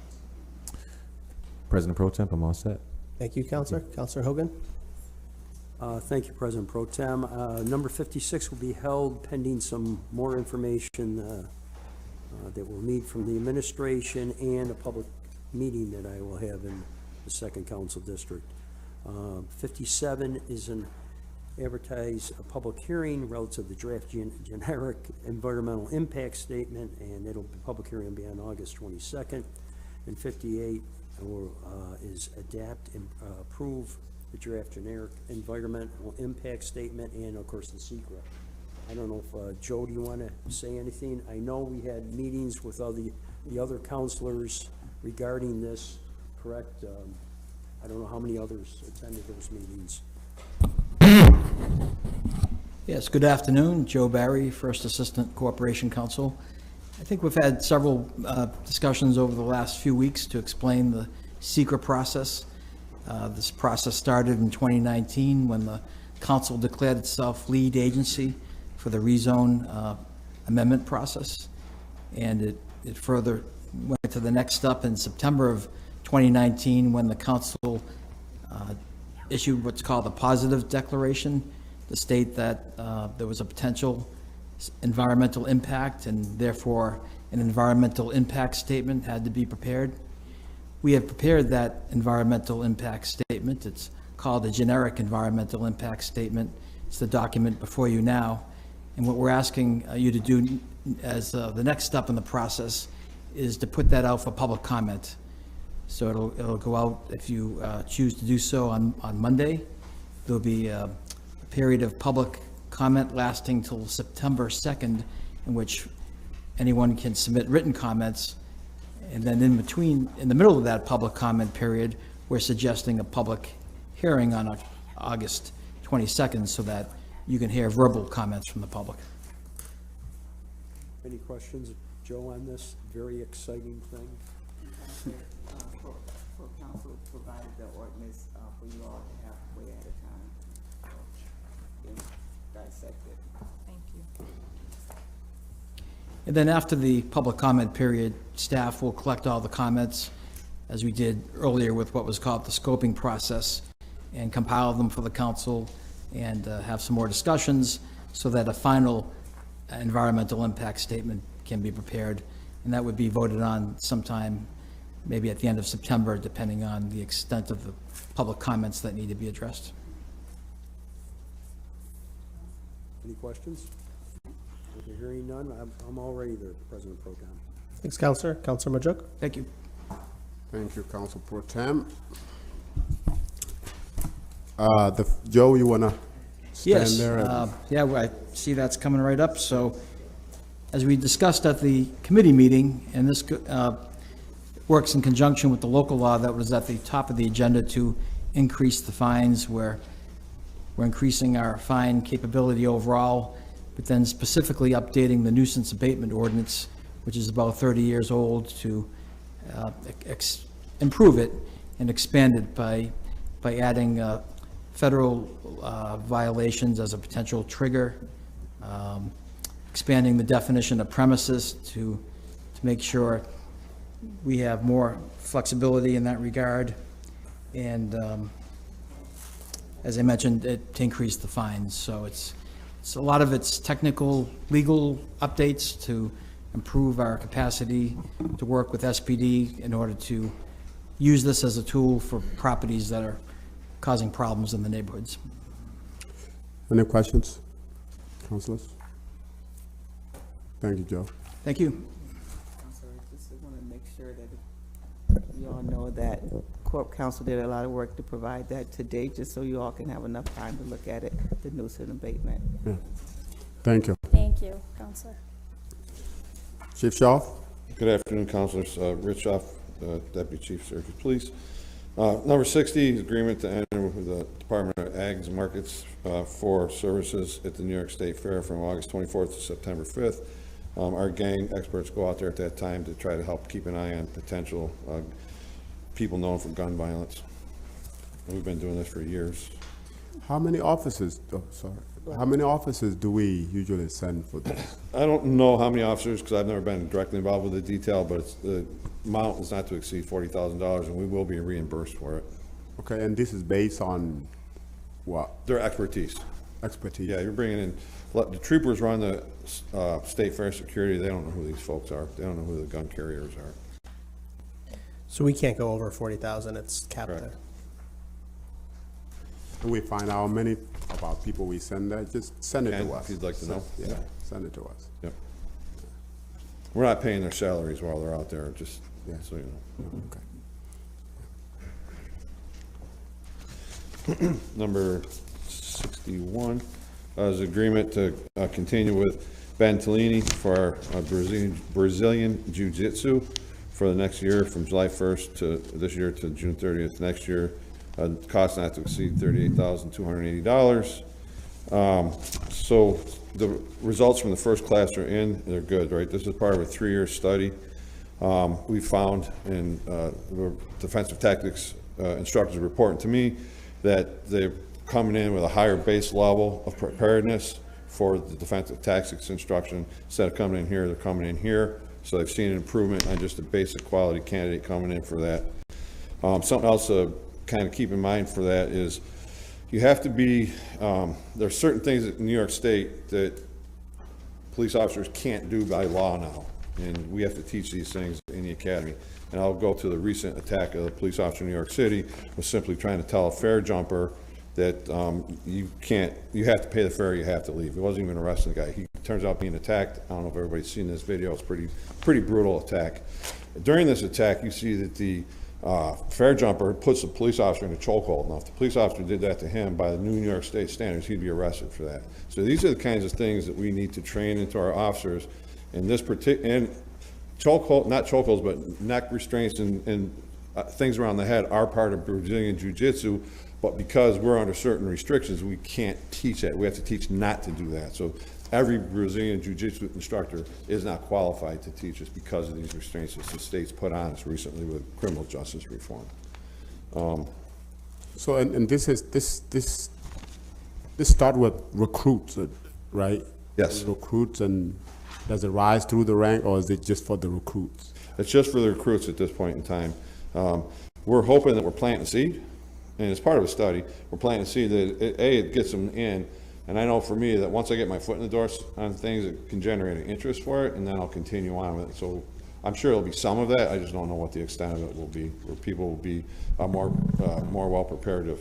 President Pro Temp, I'm all set. Thank you, Counselor. Counselor Hogan? Thank you, President Pro Tem. Number 56 will be held pending some more information that we'll need from the administration and a public meeting that I will have in the 2nd Council District. 57 is an advertise a public hearing relative to the draft generic environmental impact statement, and it'll be public hearing will be on August 22nd. And 58 is adapt and approve the draft generic environmental impact statement, and of course the secret. I don't know if Joe, do you want to say anything? I know we had meetings with all the other counselors regarding this, correct? I don't know how many others attended those meetings. Yes, good afternoon. Joe Barry, First Assistant Corporation Counsel. I think we've had several discussions over the last few weeks to explain the secret process. This process started in 2019 when the council declared itself lead agency for the rezone amendment process. And it further went to the next step in September of 2019 when the council issued what's called a positive declaration to state that there was a potential environmental impact, and therefore an environmental impact statement had to be prepared. We have prepared that environmental impact statement. It's called a generic environmental impact statement. It's the document before you now. And what we're asking you to do as the next step in the process is to put that out for public comment. So it'll go out, if you choose to do so, on Monday. There'll be a period of public comment lasting till September 2nd, in which anyone can submit written comments. And then in the middle of that public comment period, we're suggesting a public hearing on August 22nd so that you can hear verbal comments from the public. Any questions, Joe, on this very exciting thing? For council provided the ordinance for you all to have way at a time. Dissect it. Thank you. And then after the public comment period, staff will collect all the comments, as we did earlier with what was called the scoping process, and compile them for the council and have some more discussions so that a final environmental impact statement can be prepared. And that would be voted on sometime maybe at the end of September, depending on the extent of the public comments that need to be addressed. Any questions? Okay, hearing none, I'm all ready there, President Pro Tem. Thanks, Counselor. Counselor Majuk? Thank you. Thank you, Council Pro Tem. Joe, you wanna stand Yes, there? yeah, well, I see that's coming right up. So as we discussed at the committee meeting, and this works in conjunction with the local law that was at the top of the agenda to increase the fines, where we're increasing our fine capability overall, but then specifically updating the nuisance abatement ordinance, which is about 30 years old, to improve it and expand it by adding federal violations as a potential trigger, expanding the definition of premises to make sure we have more flexibility in that regard, and as I mentioned, to increase the fines. So it's a lot of it's technical, legal updates to improve our capacity to work with SPD in order to use this as a tool for properties that are causing problems in the neighborhoods. Any questions, councilors? Thank you, Joe. Thank you. I'm sorry, just want to make sure that you all know that Corp Council did a lot of work to provide that today, just so you all can have enough time to look at it, the nuisance abatement. Yeah. Thank you. Thank you, Counselor. Chief Shaw? Good afternoon, councilors. Rich Schaaf, Deputy Chief, Syracuse Police. Number 60 is agreement to enter with the Department of Ags and Markets for services at the New York State Fair from August 24th to September 5th. Our gang experts go out there at that time to try to help keep an eye on potential people known for gun violence. We've been doing this for years. How many officers, how many officers do we usually send for this? I don't know how many officers, because I've never been directly involved with the detail, but it's, the amount is not to exceed $40,000, and we will be reimbursed for it. Okay, and this is based on what? Their expertise. Expertise. Yeah, you're bringing in, the troopers run the state fair security. They don't know who these folks are. They don't know who the gun carriers are. So we can't go over 40,000, it's capped Right. there. Can we find out how many about people we send there? Just send it to us. If you'd like to know. Yeah, send it to us. Yep. We're not paying their salaries while they're out there, just so you know. Okay. Number 61 is agreement to continue with Ben Tellini for our Brazilian Jiu-Jitsu for the next year, from July 1st to this year to June 30th next year. Cost not to exceed $38,280. So the results from the first class are in, they're good, right? This is part of a 3-year study. We found, and the defensive tactics instructors are reporting to me that they're coming in with a higher base level of preparedness for the defensive tactics instruction. Instead of coming in here, they're coming in here. So they've seen an improvement on just a basic quality candidate coming in for that. Something else to kind of keep in mind for that is you have to be, there are certain things in New York State that police officers can't do by law now. And we have to teach these things in the academy. And I'll go to the recent attack of a police officer in New York City, was simply trying to tell a fare jumper that you have to pay the fare, you have to leave. It wasn't even arresting the guy. He turns out being attacked. I don't know if everybody's seen this video. It's pretty brutal attack. During this attack, you see that the fare jumper puts the police officer in a chokehold. Now, if the police officer did that to him by the New York State standards, he'd be arrested for that. So these are the kinds of things that we need to train into our officers. In this particular, and chokehold, not chokeholds, but neck restraints and things around the head are part of Brazilian Jiu-Jitsu, but because we're under certain restrictions, we can't teach that. We have to teach not to do that. So every Brazilian Jiu-Jitsu instructor is not qualified to teach us because of these restraints that the state's put on us recently with criminal justice reform. So, and this start with recruits, right? Yes. Recruits, and does it rise through the rank, or is it just for the recruits? It's just for the recruits at this point in time. We're hoping that we're planting a seed, and it's part of a study. We're planting a seed that, it gets them in. And I know for me that once I get my foot in the door on things, it can generate an interest for it, and then I'll continue on with it. So I'm sure there'll be some of that. I just don't know what the extent of it will be, where people will be more well prepared to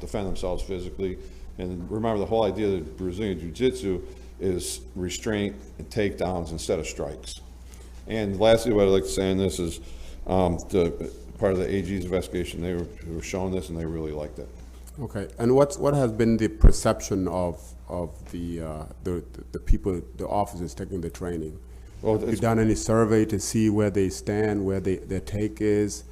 defend themselves physically. And remember, the whole idea of Brazilian Jiu-Jitsu is restraint and takedowns instead of strikes. And lastly, what I'd like to say on this is, part of the AG's investigation, they were shown this and they really liked it. Okay, and what has been the perception of the people, the officers taking the training? Well, have you done any survey to see where they stand, where their take is?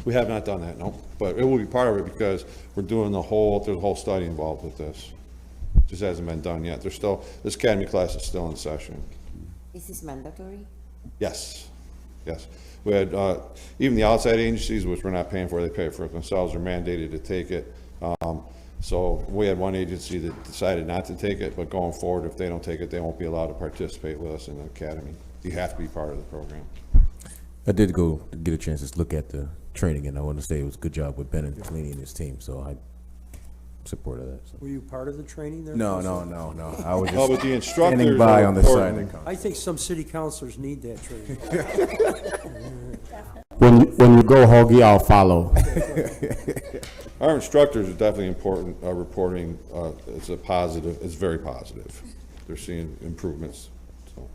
We have not done that, no, but it will be part of it because we're doing there's a whole study involved with this. It just hasn't been done yet. This academy class is still in session. Is this mandatory? Yes, yes. We had, even the outside agencies, which we're not paying for, they pay for it themselves, are mandated to take it. So we had one agency that decided not to take it, but going forward, if they don't take it, they won't be allowed to participate with us in the academy. You have to be part of the program. I did go get a chance to look at the training, and I want to say it was a good job with Ben and Cleaning and his team, so I supported that. So. Were you part of the training there? No. I was Oh, just but the instructors standing by are on the important. side. I think some city councilors need that training. When you go, Hoagie, I'll follow. Our instructors are definitely important, reporting, it's very positive. They're seeing improvements. So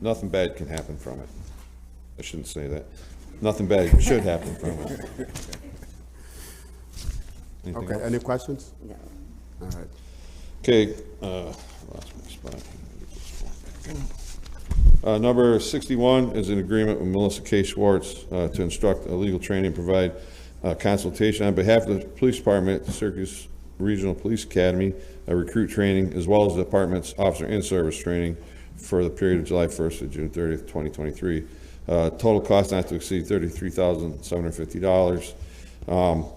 nothing bad can happen from it. I shouldn't say that. Nothing bad should happen from it. Anything Okay, else? any questions? No. All right. Okay, lost my spot. Number 61 is an agreement with Melissa K. Schwartz to instruct a legal training and provide consultation on behalf of the police department, Syracuse Regional Police Academy, recruit training, as well as the department's officer in-service training for the period of July 1st to June 30th, 2023. Total cost not to exceed $33,750.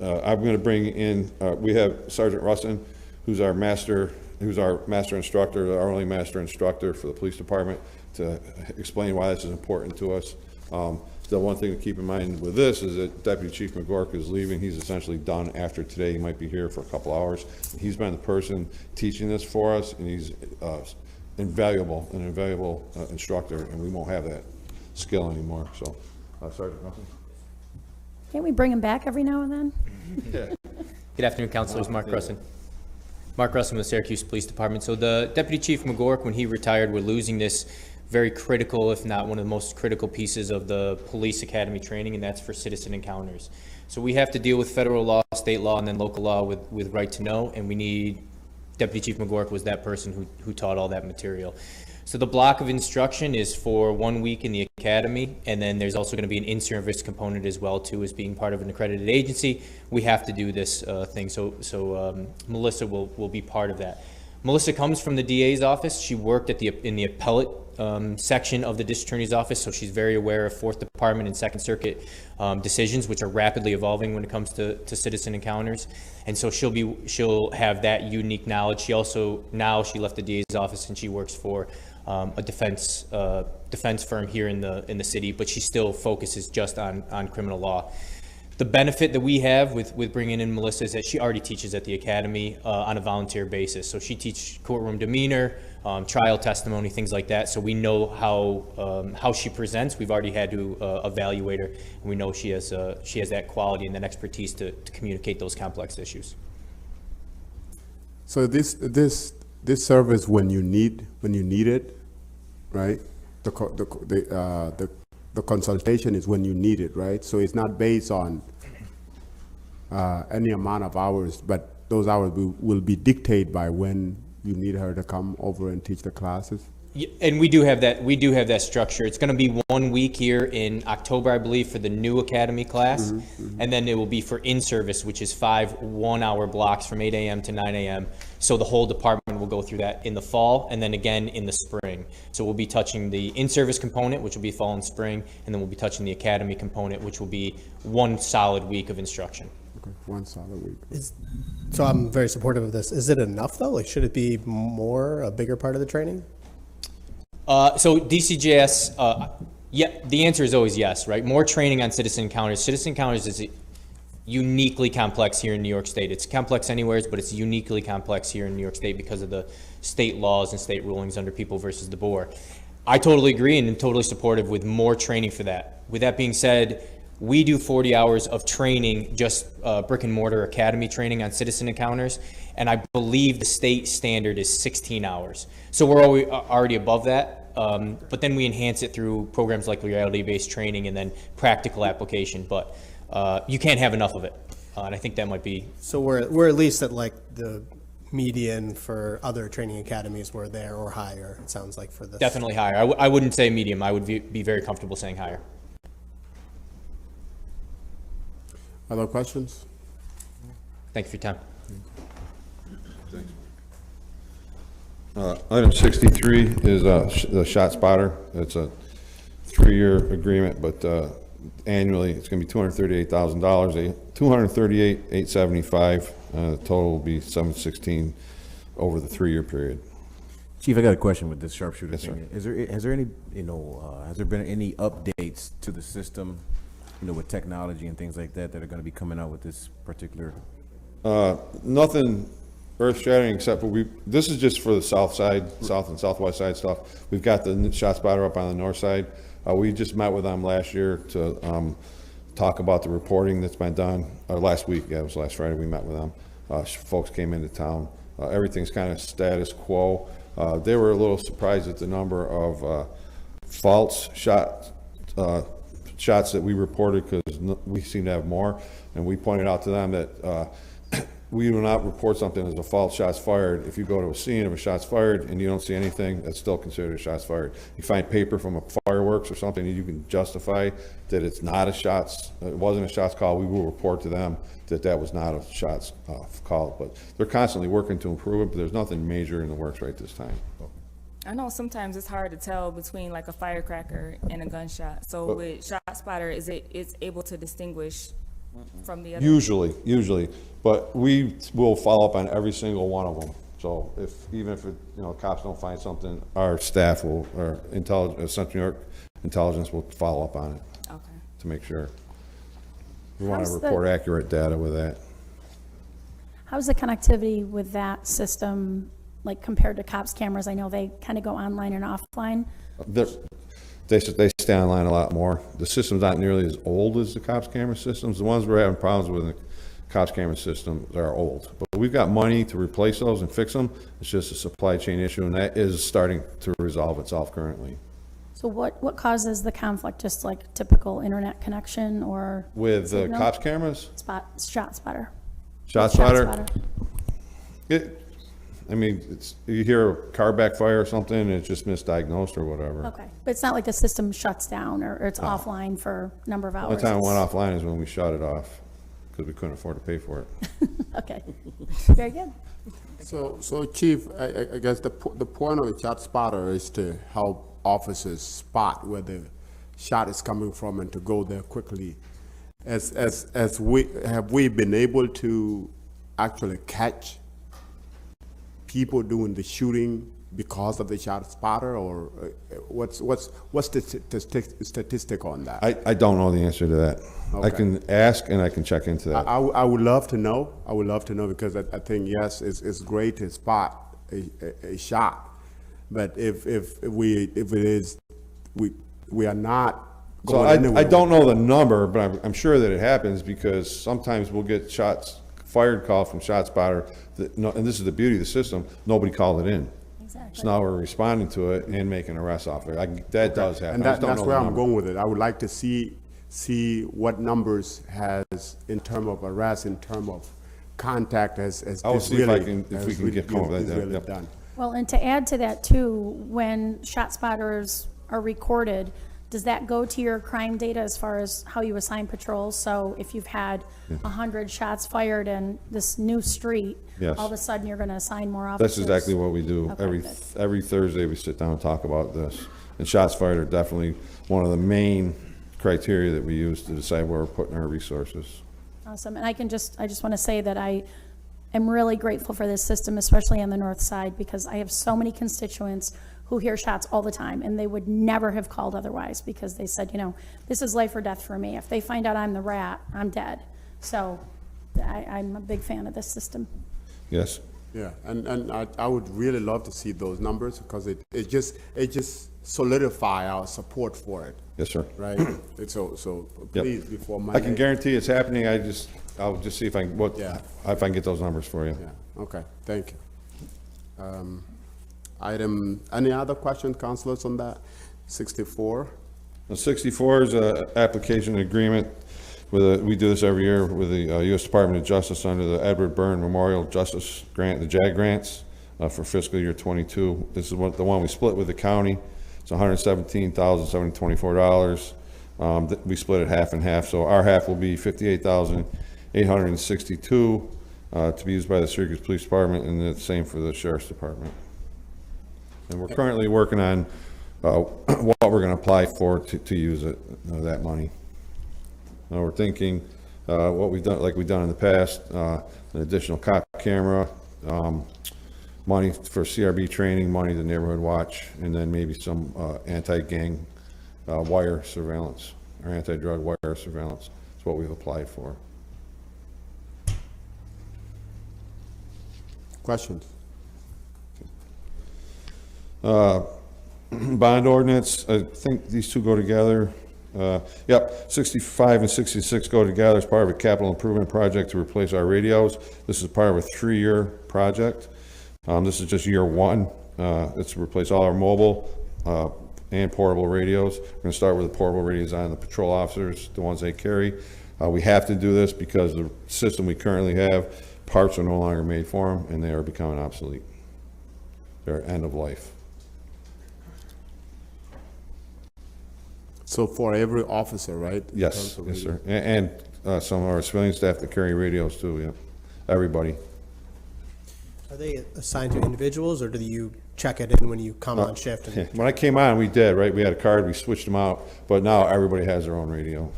I'm going to bring in, we have Sergeant Russin, who's our master instructor, our only master instructor for the police department, to explain why this is important to us. The one thing to keep in mind with this is that Deputy Chief McGork is leaving. He's essentially done after today. He might be here for a couple hours. He's been the person teaching this for us, and he's an invaluable instructor, and we won't have that skill anymore. So, Sergeant Russin. Can't we bring him back every now and then? Yeah. Good afternoon, councilors. Mark Russin. Mark Russin with the Syracuse Police Department. So the Deputy Chief McGork, when he retired, we're losing this very critical, if not one of the most critical pieces of the police academy training, and that's for citizen encounters. So we have to deal with federal law, state law, and then local law with right to know, and we need, Deputy Chief McGork was that person who taught all that material. So the block of instruction is for 1 week in the academy, and then there's also going to be an in-service component as well, too, as being part of an accredited agency. We have to do this thing, so Melissa will be part of that. Melissa comes from the DA's office. She worked in the appellate section of the district attorney's office, so she's very aware of Fourth Department and Second Circuit decisions, which are rapidly evolving when it comes to citizen encounters. And so she'll have that unique knowledge. She left the DA's office and she works for a defense firm here in the city, but she still focuses just on criminal law. The benefit that we have with bringing in Melissa is that she already teaches at the academy on a volunteer basis. So she teaches courtroom demeanor, trial testimony, things like that. So we know how she presents. We've already had to evaluate her, and we know she has that quality and that expertise to communicate those complex issues. So this service, when you need it, right? The consultation is when you need it, right? So it's not based on any amount of hours, but those hours will be dictated by when you need her to come over and teach the classes. Yeah, and we do have that structure. It's going to be 1 week here in October, I believe, for the new academy class, and then it will be for in-service, which is 5 1-hour blocks from 8 a.m. to 9 a.m. So the whole department will go through that in the fall, and then again in the spring. So we'll be touching the in-service component, which will be fall and spring, and then we'll be touching the academy component, which will be 1 solid week of instruction. Okay, 1 solid week. So I'm very supportive of this. Is it enough though? Like, should it be a bigger part of the training? So DCJS, yeah, the answer is always yes, right? More training on citizen encounters. Citizen encounters is uniquely complex here in New York State. It's complex anywhere, but it's uniquely complex here in New York State because of the state laws and state rulings under People versus DeBoer. I totally agree and am totally supportive with more training for that. With that being said, we do 40 hours of training, just brick and mortar academy training on citizen encounters, and I believe the state standard is 16 hours. So we're already above that. But then we enhance it through programs like reality-based training and then practical application. But you can't have enough of it. And I think that might be. So we're at least at like the median for other training academies. We're there or higher, it sounds like, for this. Definitely higher. I wouldn't say medium. I would be very comfortable saying higher. Other questions? Thank you for your time. Item 63 is the shot spotter. It's a 3-year agreement, but annually it's going to be $238,000, $238,875. Total will be $716 over the 3-year period. Chief, I got a question with this sharpshooter Yes, thing. sir. Has there any, has there been any updates to the system, with technology and things like that that are going to be coming out with this particular? Nothing earth-shattering except for this is just for the south side, south and southwest side stuff. We've got the shot spotter up on the north side. We just met with them last year to talk about the reporting that's been done. Last week, yeah, it was last Friday, we met with them. Folks came into town. Everything's kind of status quo. They were a little surprised at the number of false shots that we reported, because we seem to have more. And we pointed out to them that we do not report something as a false shots fired. If you go to a scene of a shots fired and you don't see anything, that's still considered a shots fired. You find paper from a fireworks or something, and you can justify that it's not a shots, it wasn't a shots call, we will report to them that that was not a shots call. But they're constantly working to improve it, but there's nothing major in the works right this time. I know sometimes it's hard to tell between like a firecracker and a gunshot. So with shot spotter, it's able to distinguish from the other? Usually, but we will follow up on every single one of them. So even if cops don't find something, our staff will, or Central New York Intelligence will follow up on it. Okay. To make sure. We want to report accurate data with that. How's the connectivity with that system, like compared to cops cameras? I know they kind of go online and offline. They stay online a lot more. The system's not nearly as old as the cops camera systems. The ones we're having problems with in the cops camera system are old. But we've got money to replace those and fix them. It's just a supply chain issue, and that is starting to resolve itself currently. So what causes the conflict? Just like typical internet connection, or with the cops cameras? Shot spotter. Shot spotter? You hear a car backfire or something, and it's just misdiagnosed or whatever. Okay, but it's not like the system shuts down or it's offline for a number of hours. The time it went offline is when we shut it off, because we couldn't afford to pay for it. Okay, very good. So Chief, I guess the point of the shot spotter is to help officers spot where the shot is coming from and to go there quickly. Have we been able to actually catch people doing the shooting because of the shot spotter, or what's the statistic on that? I don't know the answer to that. Okay. I can ask and I can check into that. I would love to know. I would love to know, because I think, yes, it's great to spot a shot, but if we are not. So I don't know the number, but I'm sure that it happens, because sometimes we'll get fired call from shot spotter, and this is the beauty of the system, nobody called it in. Exactly. So now we're responding to it and making arrests off it. That does happen. And that's where I'm going with it. I would like to see what numbers has in terms of arrests, in terms of contact, as I'll see if we can get come with that. Really done. Well, and to add to that too, when shot spotters are recorded, does that go to your crime data as far as how you assign patrols? So if you've had 100 shots fired in this new street, yes, all of a sudden you're going to assign more officers? That's exactly what we do. Okay, every Thursday we sit down and talk about this. And shots fired are definitely one of the main criteria that we use to decide where we're putting our resources. Awesome. And I just want to say that I am really grateful for this system, especially on the north side, because I have so many constituents who hear shots all the time, and they would never have called otherwise, because they said, this is life or death for me. If they find out I'm the rat, I'm dead. So I'm a big fan of this system. Yes. Yeah, and I would really love to see those numbers, because it just solidify our support for it. Yes, sir. Right. So please, before Monday. I can guarantee it's happening. I'll just see if I can get those numbers for you. Yeah. Okay. Thank you. Item, any other questions, councilors, on that? 64? 64 is a application agreement with we do this every year with the U.S. Department of Justice under the Edward Byrne Memorial Justice Grant, the JAG grants, for fiscal year 22. This is the one we split with the county. It's $117,724. We split it half and half, so our half will be $58,862 to be used by the Syracuse Police Department, and the same for the Sheriff's Department. And we're currently working on what we're going to apply for to use it, that money. We're thinking what we've done, like we've done in the past, an additional cop camera, money for CRB training, money to Neighborhood Watch, and then maybe some anti-gang wire surveillance or anti-drug wire surveillance. That's what we've applied for. Questions? Bond ordinance, I think these two go together. Yep, 65 and 66 go together as part of a capital improvement project to replace our radios. This is part of a 3-year project. This is just year 1. It's to replace all our mobile and portable radios. We're going to start with the portable radios on the patrol officers, the ones they carry. We have to do this because the system we currently have, parts are no longer made for them, and they are becoming obsolete. They're end of life. So for every officer, right? Yes, yes, sir. And some of our civilian staff that carry radios too, yeah. Everybody. Are they assigned to individuals, or do you check it in when you come on shift? And When I came on, we did, right? We had a card, we switched them out, but now everybody has their own radio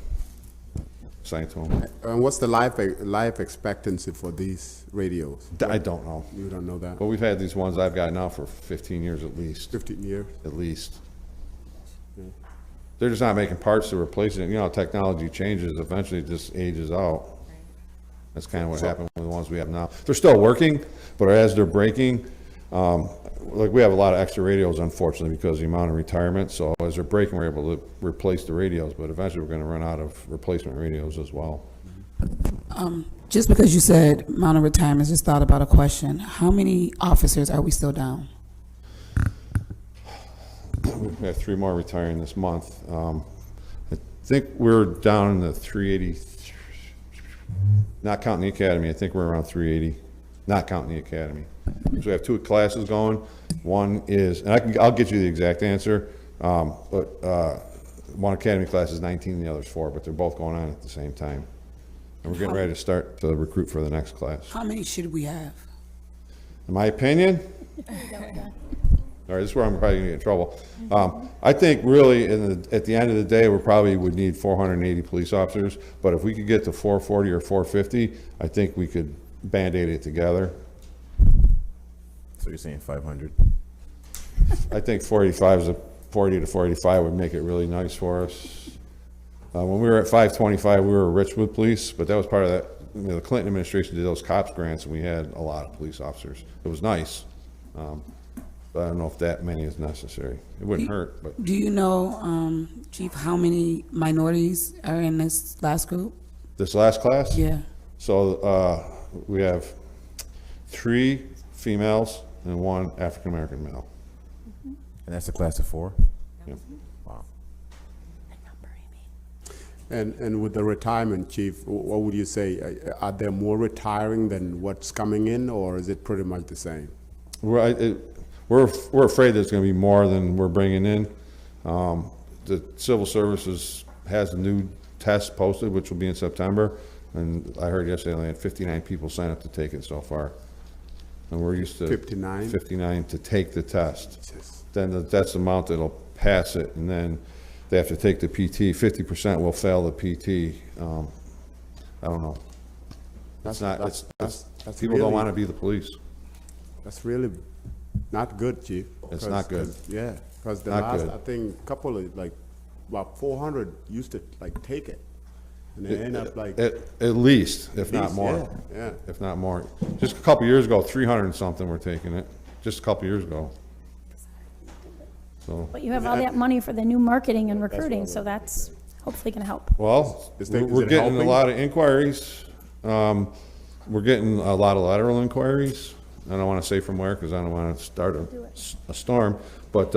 assigned to them. And what's the life expectancy for these radios? I don't know. You don't know that? But we've had these ones I've got now for 15 years at least. 15 years? At least. They're just not making parts to replace it. You know, technology changes, eventually it just ages out. That's kind of what happened with the ones we have now. They're still working, but as they're breaking, like we have a lot of extra radios, unfortunately, because of the amount of retirement. So as they're breaking, we're able to replace the radios, but eventually we're going to run out of replacement radios as well. Just because you said amount of retirements, just thought about a question. How many officers are we still down? We have 3 more retiring this month. I think we're down in the 380, not counting the academy. I think we're around 380, not counting the academy. So we have 2 classes going. One is, and I'll get you the exact answer, but one academy class is 19, and the other's 4, but they're both going on at the same time. And we're getting ready to start to recruit for the next class. How many should we have? In my opinion, all right, this is where I'm probably gonna get in trouble. I think really at the end of the day, we probably would need 480 police officers, but if we could get to 440 or 450, I think we could Band-Aid it together. So you're saying 500? I think 40 to 485 would make it really nice for us. When we were at 525, we were rich with police, but that was part of that. You know, the Clinton administration did those COPS grants, and we had a lot of police officers. It was nice. But I don't know if that many is necessary. It wouldn't hurt, but. Do you know, Chief, how many minorities are in this last group? This last class? Yeah. So we have 3 females and 1 African-American male. And that's a class of 4? Yep. Wow. And with the retirement, Chief, what would you say? Are there more retiring than what's coming in, or is it pretty much the same? We're afraid there's going to be more than we're bringing in. The civil services has a new test posted, which will be in September, and I heard yesterday they had 59 people sign up to take it so far, and we're used to 59 to take the test. Then that's the amount that'll pass it, and then they have to take the PT. 50% will fail the PT. I don't know. People don't want to be the police. That's really not good, Chief. It's not good. Yeah, because the Not last, good. I think, couple of, like, about 400 used to, like, take it. And they end up, like. At least, if not more. Yeah. If not more. Just a couple years ago, 300 and something were taking it. Just a couple years ago. So. But you have all that money for the new marketing and recruiting, so that's hopefully going to help. Well, we're getting a lot of inquiries. We're getting a lot of lateral inquiries. I don't want to say from where, because I don't want to start a storm, but,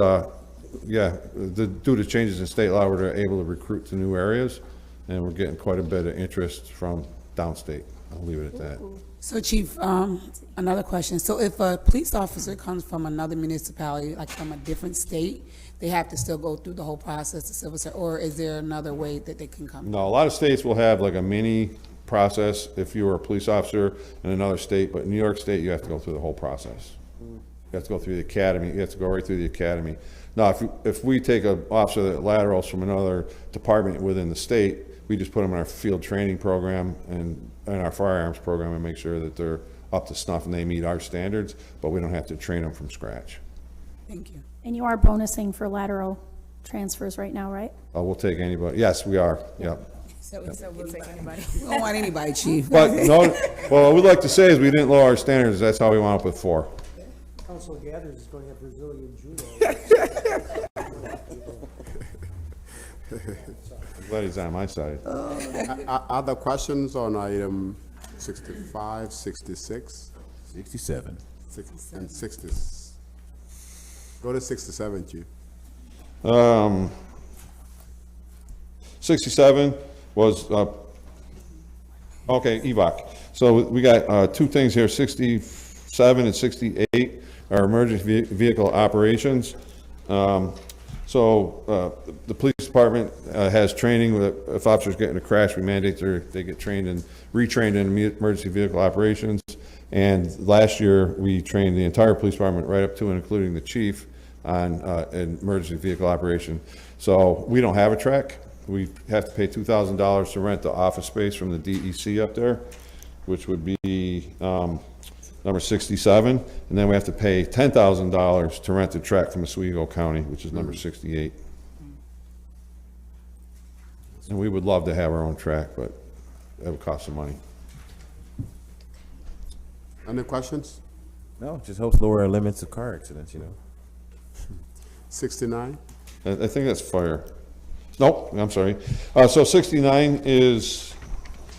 yeah, due to changes in state law, we're able to recruit to new areas, and we're getting quite a bit of interest from downstate. I'll leave it at that. So Chief, another question. So if a police officer comes from another municipality, like from a different state, they have to still go through the whole process of civil service, or is there another way that they can come? No, a lot of states will have like a mini process if you were a police officer in another state, but in New York State, you have to go through the whole process. You have to go through the academy. You have to go right through the academy. Now, if we take an officer that laterals from another department within the state, we just put them in our field training program and our firearms program and make sure that they're up to snuff and they meet our standards, but we don't have to train them from scratch. Thank you. And you are bonusing for lateral transfers right now, right? We'll take anybody. Yes, we are. Yep. So we'll take anybody. We don't want anybody, Chief. But no, well, what we'd like to say is we didn't lower our standards. That's how we wound up with 4. Council Gathers is going to have Brazilian judo. I'm glad he's on my side. Other questions on item 65, 66? 67. And 60. Go to 67, Chief. 67 was, okay, EVOC. So we got 2 things here, 67 and 68 are emergency vehicle operations. So the police department has training. If officers get in a crash, we mandate they get trained and retrained in emergency vehicle operations. And last year, we trained the entire police department right up to and including the chief on emergency vehicle operation. So we don't have a track. We have to pay $2,000 to rent the office space from the DEC up there, which would be number 67, and then we have to pay $10,000 to rent the track from Oswego County, which is number 68. And we would love to have our own track, but it would cost some money. Any questions? No, just helps lower our limits of car accidents, you know. 69? I think that's fire. Nope, I'm sorry. So 69 is,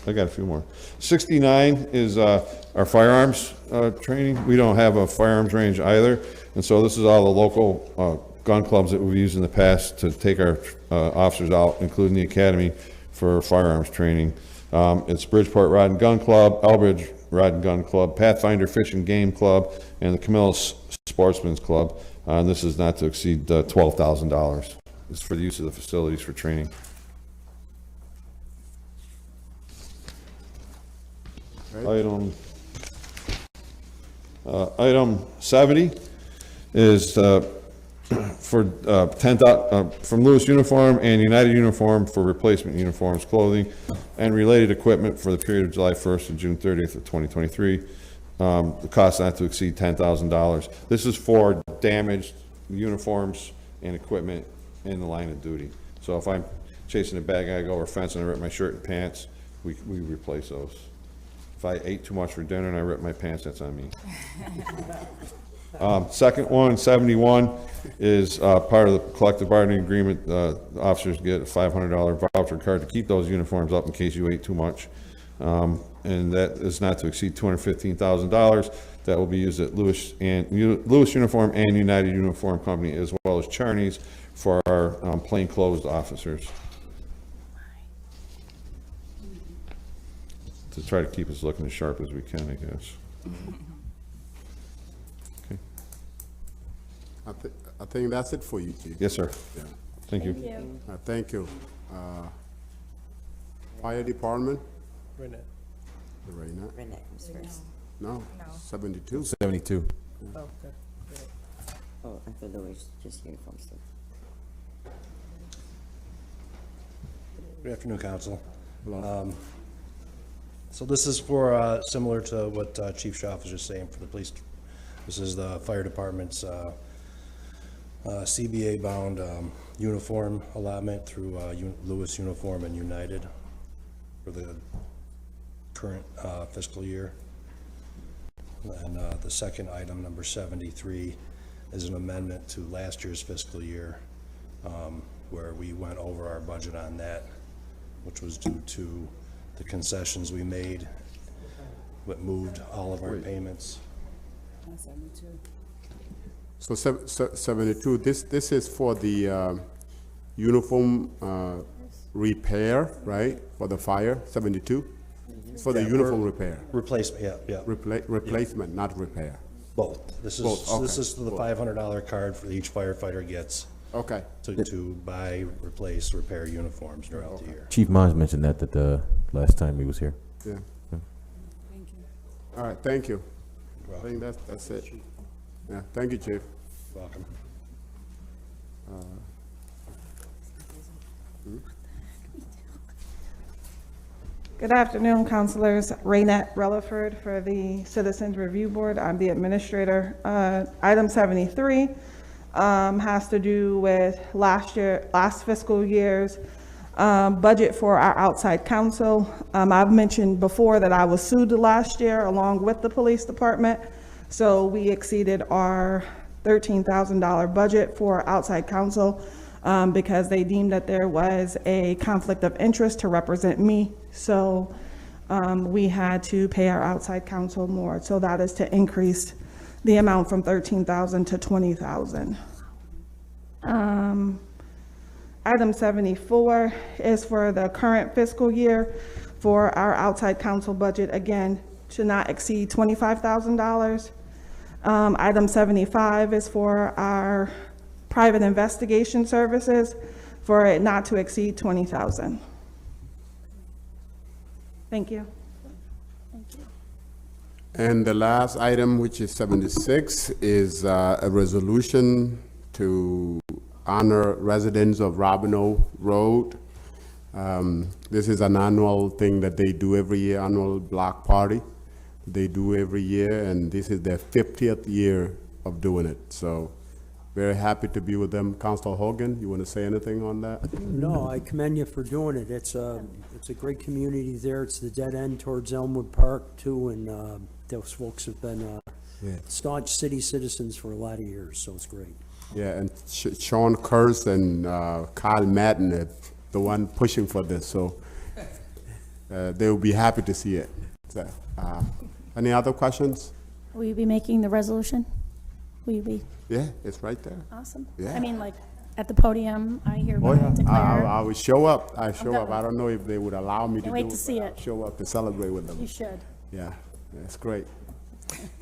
I got a few more. 69 is our firearms training. We don't have a firearms range either, and so this is all the local gun clubs that we've used in the past to take our officers out, including the academy, for firearms training. It's Bridgeport Rod and Gun Club, Elbridge Rod and Gun Club, Pathfinder Fish and Game Club, and the Camillus Sportsman's Club. And this is not to exceed $12,000. It's for the use of the facilities for training. Right. Item 70 is for from Lewis Uniform and United Uniform for replacement uniforms, clothing, and related equipment for the period of July 1st to June 30th of 2023. The cost not to exceed $10,000. This is for damaged uniforms and equipment in the line of duty. So if I'm chasing a bad guy, go over a fence and I rip my shirt and pants, we replace those. If I ate too much for dinner and I ripped my pants, that's on me. Second one, 71, is part of the collective bargaining agreement. Officers get a $500 voucher card to keep those uniforms up in case you ate too much. And that is not to exceed $215,000. That will be used at Lewis Uniform and United Uniform Company, as well as Charney's, for our plainclothes officers, to try to keep us looking as sharp as we can, I guess. Okay. I think that's it for you, Chief. Yes, sir. Yeah. Thank you. Thank you. Fire Department? Renette. Renette was first. No, 72. 72. Oh, okay. Oh, I thought there was just uniform stuff. Good afternoon, Council. So this is for, similar to what Chief Schaff was just saying for the police. This is the fire department's CBA-bound uniform allotment through Lewis Uniform and United for the current fiscal year. And the second item, number 73, is an amendment to last year's fiscal year, where we went over our budget on that, which was due to the concessions we made, what moved all of our payments. So 72, this is for the uniform repair, right? For the fire, 72? For the Yeah, uniform for repair? Replacement, yeah. Replacement, not repair? Both. This is, Both, okay. this is the $500 card for each firefighter gets. Okay. To buy, replace, repair uniforms throughout the year. Chief Mons mentioned that the last time he was here. Yeah. All right, thank you. I think that's it. Yeah, thank you, Chief. Welcome. Good afternoon, councilors. Raynette Relaford for the Citizens Review Board. I'm the administrator. Item 73 has to do with last fiscal year's budget for our outside counsel. I've mentioned before that I was sued last year along with the police department. So we exceeded our $13,000 budget for outside counsel because they deemed that there was a conflict of interest to represent me. So we had to pay our outside counsel more. So that is to increase the amount from $13,000 to $20,000. Item 74 is for the current fiscal year for our outside counsel budget, again, to not exceed $25,000. Item 75 is for our private investigation services for it not to exceed $20,000. Thank you. And the last item, which is 76, is a resolution to honor residents of Robino Road. This is an annual thing that they do every year, annual block party. They do every year, and this is their 50th year of doing it. So very happy to be with them. Councilor Hogan, you want to say anything on that? No, I commend you for doing it. It's a great community there. It's the dead end towards Elmwood Park too, and those folks have been staunch city citizens for a lot of years, so it's great. Yeah, and Sean Kurz and Kyle Madden are the one pushing for this, so they will be happy to see it. So, any other questions? Will you be making the resolution? Will you be? Yeah, it's right there. Awesome. Yeah. I mean, like, at the podium, I hereby Oh, yeah. declare. I will show up. I show Okay. up. I don't know if they would allow me to Can't do wait it. to see but it. I'll show up to celebrate with them. You should. Yeah, it's great.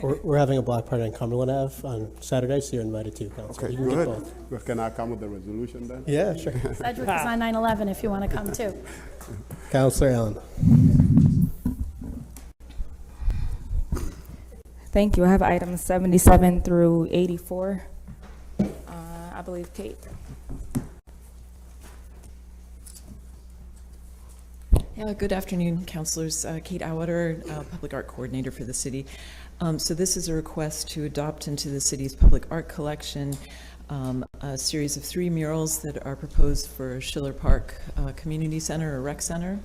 We're having a block party on Cumberland Ave on Saturday, so you're invited to, Council. Okay, You can get good. both. Well, can I come with the resolution then? Yeah, sure. Cedric is on 9/11 if you want to come too. Councilor Allen. Thank you. I have items 77 through 84. I believe Kate. Yeah, good afternoon, councilors. Kate Auwater, Public Art Coordinator for the city. So this is a request to adopt into the city's public art collection a series of 3 murals that are proposed for Schiller Park Community Center or Rec Center.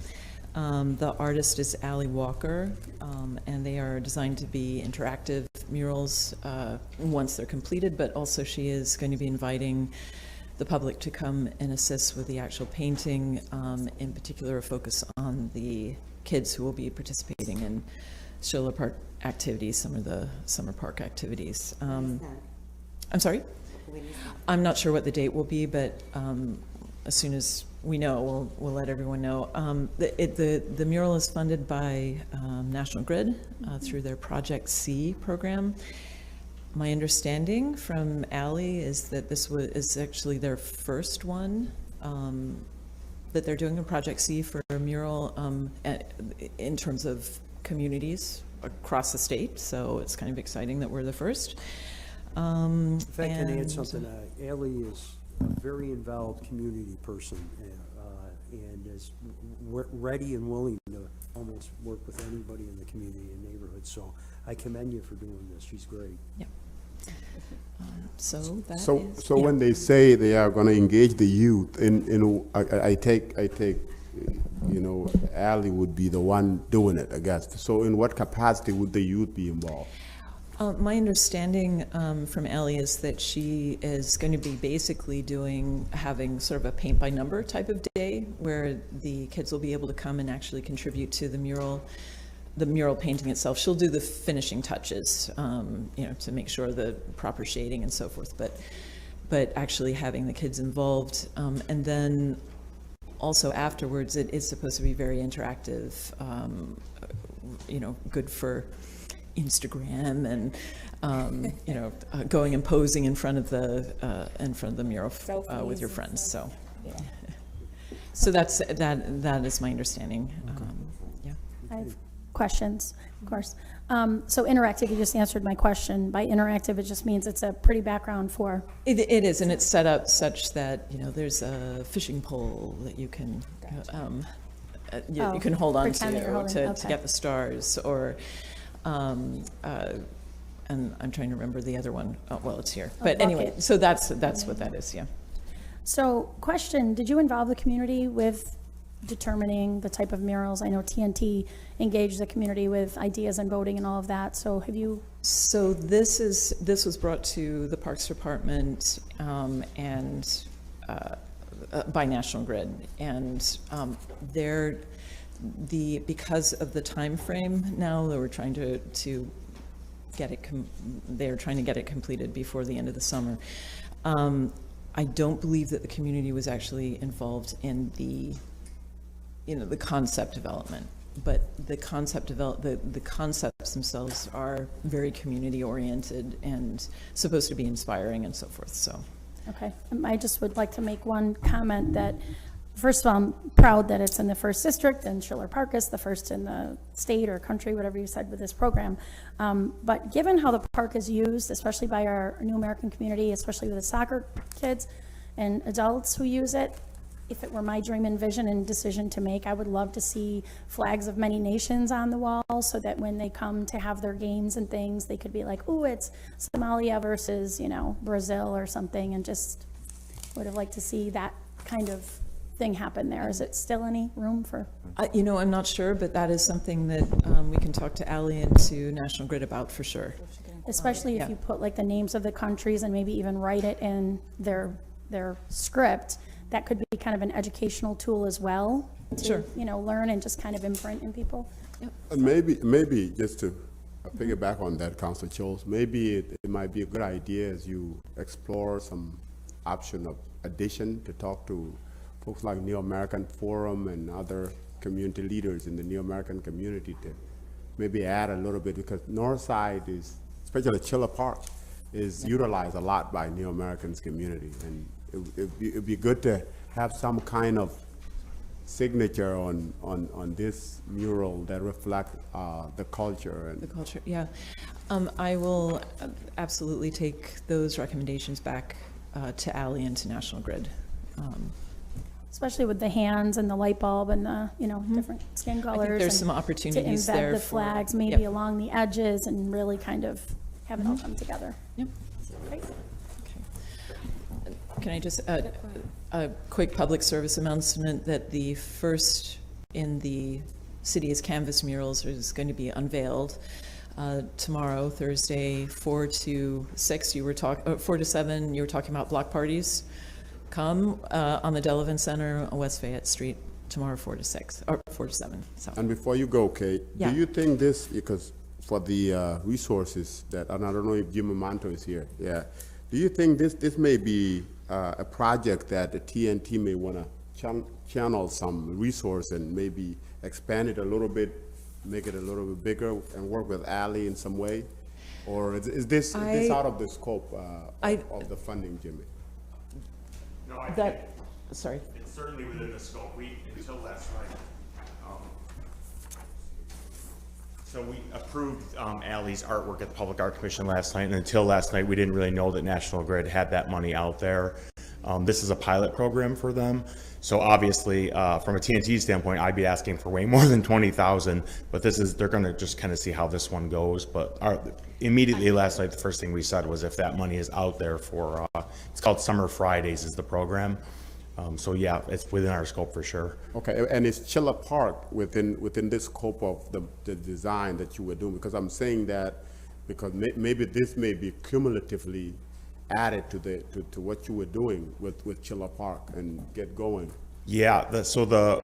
The artist is Allie Walker, and they are designed to be interactive murals once they're completed, but also she is going to be inviting the public to come and assist with the actual painting, in particular a focus on the kids who will be participating in Schiller Park activities, some of the summer park activities. I'm sorry? I'm not sure what the date will be, but as soon as we know, we'll let everyone know. The mural is funded by National Grid through their Project C program. My understanding from Ally is that this is actually their first one that they're doing in Project C for a mural in terms of communities across the state. So it's kind of exciting that we're the first. In fact, can I add something? Allie is a very involved community person and is ready and willing to almost work with anybody in the community and neighborhood. So I commend you for doing this. She's great. Yeah. So when they say they are going to engage the youth, I take you know, Allie would be the one doing it, I guess. So in what capacity would the youth be involved? My understanding from Ellie is that she is going to be basically having sort of a paint by number type of day where the kids will be able to come and actually contribute to the mural the mural painting itself. She'll do the finishing touches, you know, to make sure the proper shading and so forth, but actually having the kids involved. And then also afterwards, it is supposed to be very interactive, you know, good for Instagram and, you know, going and posing in front of the mural with your friends. So, so that is my understanding. Yeah. I have questions, of course. So interactive, you just answered my question. By interactive, it just means it's a pretty background for. It is, and it's set up such that, you know, there's a fishing pole that you can you can hold on to get the stars, or and I'm trying to remember the other one. Oh, well, it's here. But anyway, so that's what that is. Yeah. So, question: did you involve the community with determining the type of murals? I know TNT engaged the community with ideas and voting and all of that. So, have you? So this was brought to the Parks Department and by National Grid, and because of the time frame now, they were trying to get it. They're trying to get it completed before the end of the summer. I don't believe that the community was actually involved in the concept development, but the concepts themselves are very community oriented and supposed to be inspiring and so forth. So, okay, I just would like to make one comment that, first of all, I'm proud that it's in the 1st district and Schiller Park is the first in the state or country, whatever you said, with this program. But given how the park is used, especially by our New American community, especially with the soccer kids and adults who use it, if it were my dream and vision and decision to make, I would love to see flags of many nations on the wall so that when they come to have their games and things, they could be like, oh, it's Somalia versus, you know, Brazil or something, and just would have liked to see that kind of thing happen there. Is it still any room for? You know, I'm not sure, but that is something that we can talk to Ally and to National Grid about for sure. Especially if you put like the names of the countries and maybe even write it in their script. That could be kind of an educational tool as well to, you know, learn and just kind of imprint in people. Yep. And maybe just to piggyback on that, Councilor Choles, maybe it might be a good idea as you explore some option of addition to talk to folks like New American Forum and other community leaders in the New American community to maybe add a little bit, because North Side is, especially Schiller Park, is utilized a lot by New Americans community, and it'd be good to have some kind of signature on this mural that reflect the culture. And the culture, yeah. I will absolutely take those recommendations back to Ally and to National Grid. Especially with the hands and the light bulb and the, you know, different skin colors. I think there's some opportunities to embed there the for flags maybe along the edges and really kind of have it all come together. Yep. Great. Can I just, a quick public service announcement that the first in the city's canvas murals is going to be unveiled tomorrow, Thursday, 4 to 6. 4 to 7, you were talking about block parties. Come on the Delavan Center on West Fayette Street tomorrow, 4 to 6, or 4 to 7. So. And before you go, Kate, Yeah. do you think this, because for the resources that, and I don't know if Jim Amanto is here, yeah, do you think this may be a project that the TNT may want to channel some resource and maybe expand it a little bit, make it a little bit bigger, and work with Ally in some way? Or is this out of the scope of the funding, Jimmy? No, I That, think sorry. it's certainly within the scope. Until last night, so we approved Ally's artwork at the Public Art Commission last night, and until last night, we didn't really know that National Grid had that money out there. This is a pilot program for them. So obviously, from a TNT standpoint, I'd be asking for way more than 20,000, but they're gonna just kind of see how this one goes. But immediately last night, the first thing we said was if that money is out there for, it's called Summer Fridays is the program. So yeah, it's within our scope for sure. Okay, and is Schiller Park within this scope of the design that you were doing? Because I'm saying that because maybe this may be cumulatively added to what you were doing with Schiller Park and get going. Yeah, so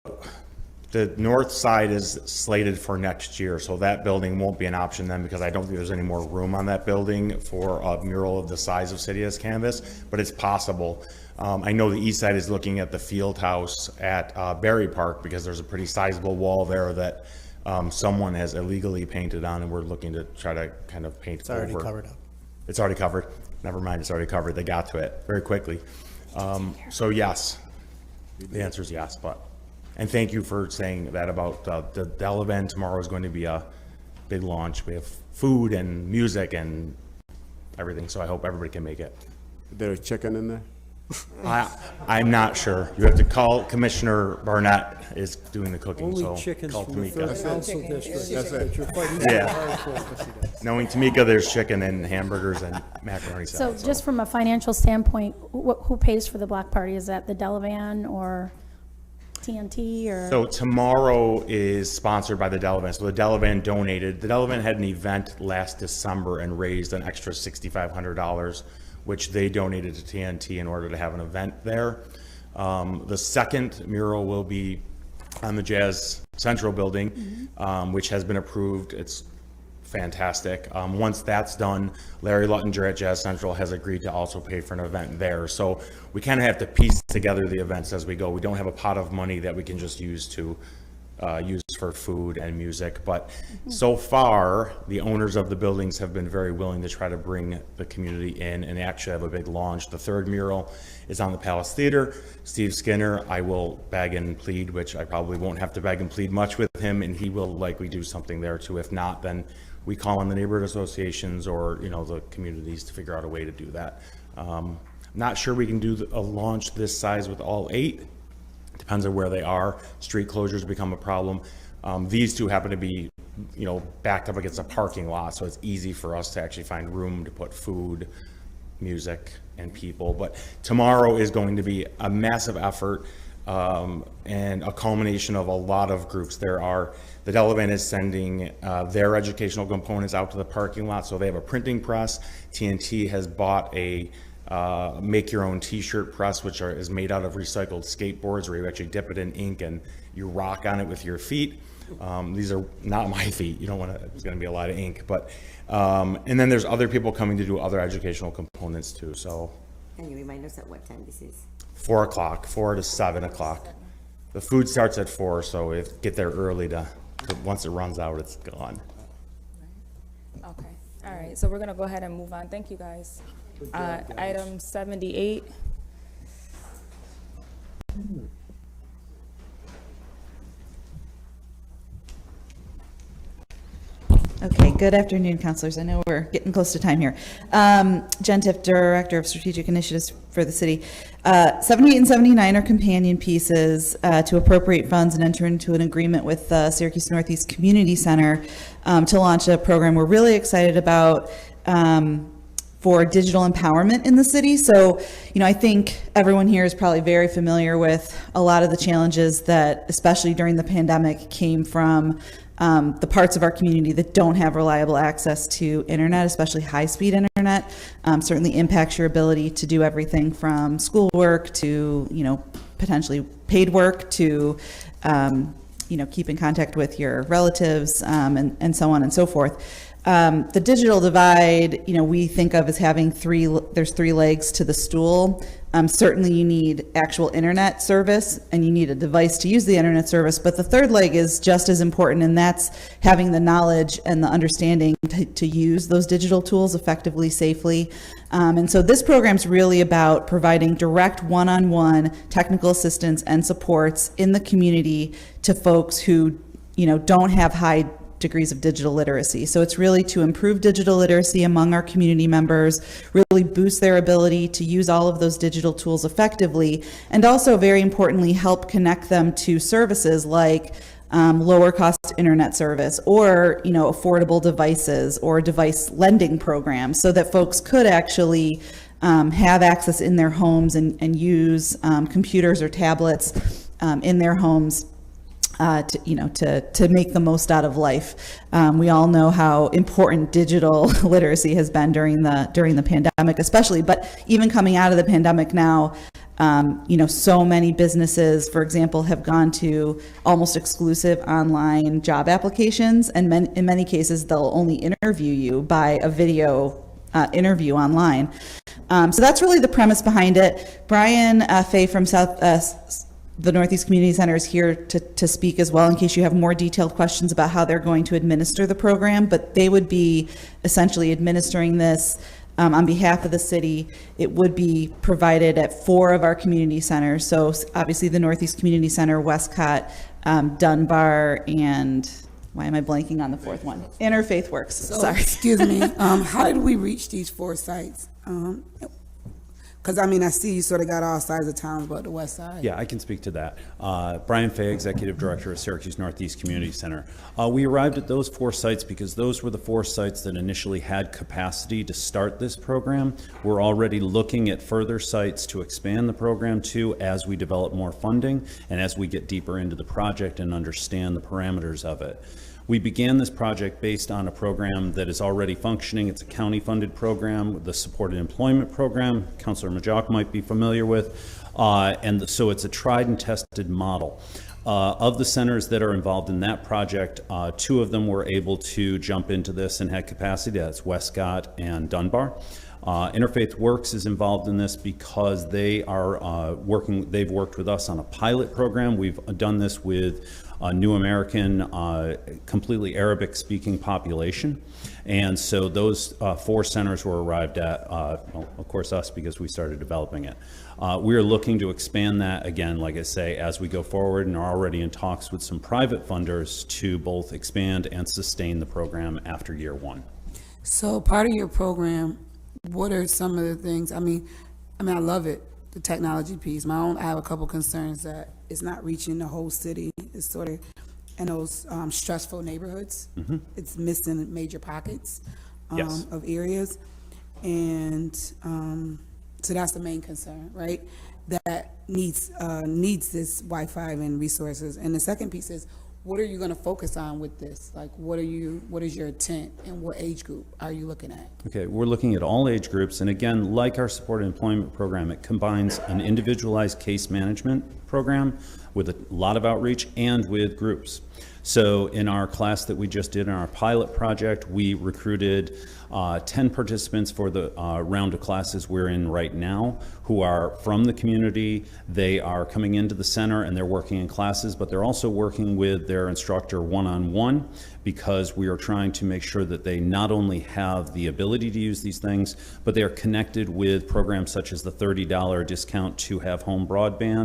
The north side is slated for next year, so that building won't be an option then, because I don't think there's any more room on that building for a mural of the size of City as Canvas, but it's possible. I know the east side is looking at the field house at Berry Park, because there's a pretty sizable wall there that someone has illegally painted on, and we're looking to try to kind of paint over. It's already covered up. It's already covered. Never mind, it's already covered. They got to it very quickly. So yes, the answer is yes, but. And thank you for saying that about the event. Tomorrow is going to be a big launch. We have food and music and everything, so I hope everybody can make it. Is there a chicken in there? I'm not sure. You have to call Commissioner Barnett is doing the cooking, Only so chickens call from the Tamika. third council district. That's it. You're fighting so Yeah. hard for. Knowing Tamika, there's chicken and hamburgers and macaroni So salad. just from a financial standpoint, who pays for the block party? Is that the Delavan or TNT or? So tomorrow is sponsored by the Delavan. So the Delavan donated. The Delavan had an event last December and raised an extra $6,500, which they donated to TNT in order to have an event there. The second mural will be on the Jazz Central building, which has been approved. It's fantastic. Once that's done, Larry Luttinger at Jazz Central has agreed to also pay for an event there. So we kind of have to piece together the events as we go. We don't have a pot of money that we can just use to use for food and music. But so far, the owners of the buildings have been very willing to try to bring the community in and actually have a big launch. The third mural is on the Palace Theater. Steve Skinner, I will beg and plead, which I probably won't have to beg and plead much with him, and he will likely do something there too. If not, then we call on the neighborhood associations or, you know, the communities to figure out a way to do that. Not sure we can do a launch this size with all 8. Depends on where they are. Street closures become a problem. These two happen to be, you know, backed up against a parking lot, so it's easy for us to actually find room to put food, music, and people. But tomorrow is going to be a massive effort and a culmination of a lot of groups. The Delavan is sending their educational components out to the parking lot, so they have a printing press. TNT has bought a make your own t-shirt press, which is made out of recycled skateboards where you actually dip it in ink and you rock on it with your feet. These are not my feet. You don't want to, it's going to be a lot of ink, but, and then there's other people coming to do other educational components too. So. Can you remind us at what time this is? 4 o'clock, 4 to 7 o'clock. The food starts at 4, so get there early to once it runs out, it's gone. Okay, all right, so we're gonna go ahead and move on. Thank you, guys. Item 78. Okay, good afternoon, councilors. I know we're getting close to time here. Jen Tiff, Director of Strategic Initiatives for the city. 78 and 79 are companion pieces to appropriate funds and enter into an agreement with the Syracuse Northeast Community Center to launch a program we're really excited about for digital empowerment in the city. So, you know, I think everyone here is probably very familiar with a lot of the challenges that, especially during the pandemic, came from the parts of our community that don't have reliable access to internet, especially high-speed internet. Certainly impacts your ability to do everything from schoolwork to, you know, potentially paid work to, you know, keep in contact with your relatives and so on and so forth. The digital divide, you know, we think of as having there's 3 legs to the stool. Certainly you need actual internet service and you need a device to use the internet service, but the third leg is just as important, and that's having the knowledge and the understanding to use those digital tools effectively, safely. And so this program's really about providing direct one-on-one technical assistance and supports in the community to folks who, you know, don't have high degrees of digital literacy. So it's really to improve digital literacy among our community members, really boost their ability to use all of those digital tools effectively, and also, very importantly, help connect them to services like lower cost internet service or, you know, affordable devices or device lending programs, so that folks could actually have access in their homes and use computers or tablets in their homes to make the most out of life. We all know how important digital literacy has been during the pandemic, especially, but even coming out of the pandemic now, So many businesses, for example, have gone to almost exclusive online job applications, and in many cases, they'll only interview you by a video interview online. So that's really the premise behind it. Brian Fay from the Northeast Community Center is here to speak as well, in case you have more detailed questions about how they're going to administer the program, but they would be essentially administering this on behalf of the city. It would be provided at 4 of our community centers. So obviously the Northeast Community Center, Westcott, Dunbar, and why am I blanking on the 4th one? Interfaith Works. Sorry. Excuse me. How did we reach these 4 sites? Because, I see you sort of got all sides of town but the west side. Yeah, I can speak to that. Brian Fay, Executive Director of Syracuse Northeast Community Center. We arrived at those 4 sites because those were the 4 sites that initially had capacity to start this program. We're already looking at further sites to expand the program to as we develop more funding and as we get deeper into the project and understand the parameters of it. We began this project based on a program that is already functioning. It's a county-funded program, the Supported Employment Program, Councilor Majok might be familiar with, so it's a tried and tested model. Of the centers that are involved in that project, 2 of them were able to jump into this and had capacity. That's Westcott and Dunbar. Interfaith Works is involved in this because they are they've worked with us on a pilot program. We've done this with a New American, completely Arabic-speaking population. And so those 4 centers were arrived at, of course us, because we started developing it. We are looking to expand that again, like I say, as we go forward, and are already in talks with some private funders to both expand and sustain the program after year 1. So part of your program, what are some of the things, I love it, the technology piece. I have a couple concerns that it's not reaching the whole city. It's sort of in those stressful neighborhoods. Mm-hmm. It's missing major pockets Yes. of areas. And so that's the main concern, right? That needs this Wi-Fi and resources. And the second piece is, what are you going to focus on with this? Like, what is your intent, and what age group are you looking at? Okay, we're looking at all age groups, and again, like our supported employment program, it combines an individualized case management program with a lot of outreach and with groups. So in our class that we just did in our pilot project, we recruited 10 participants for the round of classes we're in right now, who are from the community. They are coming into the center and they're working in classes, but they're also working with their instructor one-on-one, because we are trying to make sure that they not only have the ability to use these things, but they are connected with programs such as the $30 discount to have home broadband,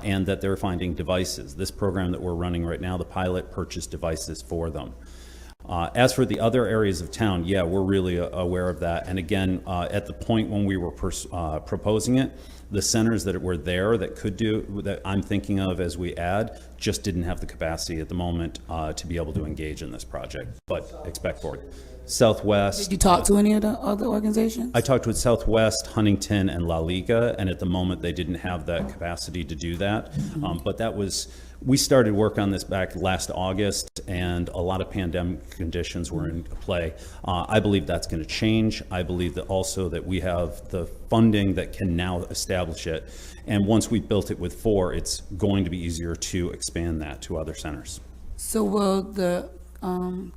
and that they're finding devices. This program that we're running right now, the pilot, purchased devices for them. As for the other areas of town, yeah, we're really aware of that. And again, at the point when we were proposing it, the centers that were there that could do, that I'm thinking of as we add, just didn't have the capacity at the moment to be able to engage in this project, but expect for it. Southwest. Did you talk to any of the other organizations? I talked with Southwest, Huntington, and La Liga, and at the moment they didn't have that capacity to do that. But that was, we started work on this back last August, and a lot of pandemic conditions were in play. I believe that's going to change. I believe that also that we have the funding that can now establish it. And once we've built it with 4, it's going to be easier to expand that to other centers. So will the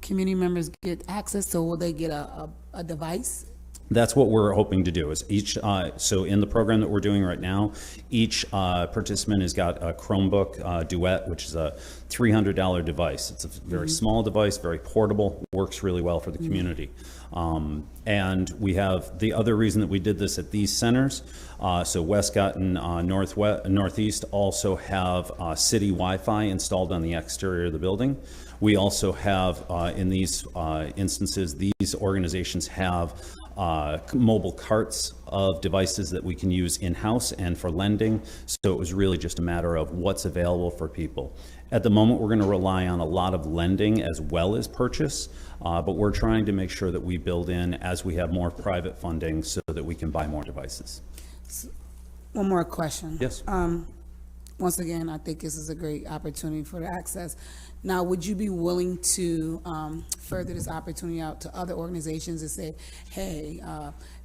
community members get access? So will they get a device? That's what we're hoping to do, is each, so in the program that we're doing right now, each participant has got a Chromebook Duet, which is a $300 device. It's a very small device, very portable, works really well for the community. And we have, the other reason that we did this at these centers, so Westcott and Northeast also have city Wi-Fi installed on the exterior of the building. We also have, in these instances, these organizations have mobile carts of devices that we can use in-house and for lending. So it was really just a matter of what's available for people. At the moment, we're going to rely on a lot of lending as well as purchase, but we're trying to make sure that we build in as we have more private funding so that we can buy more devices. One more question. Yes. Once again, I think this is a great opportunity for the access. Now, would you be willing to further this opportunity out to other organizations and say, hey,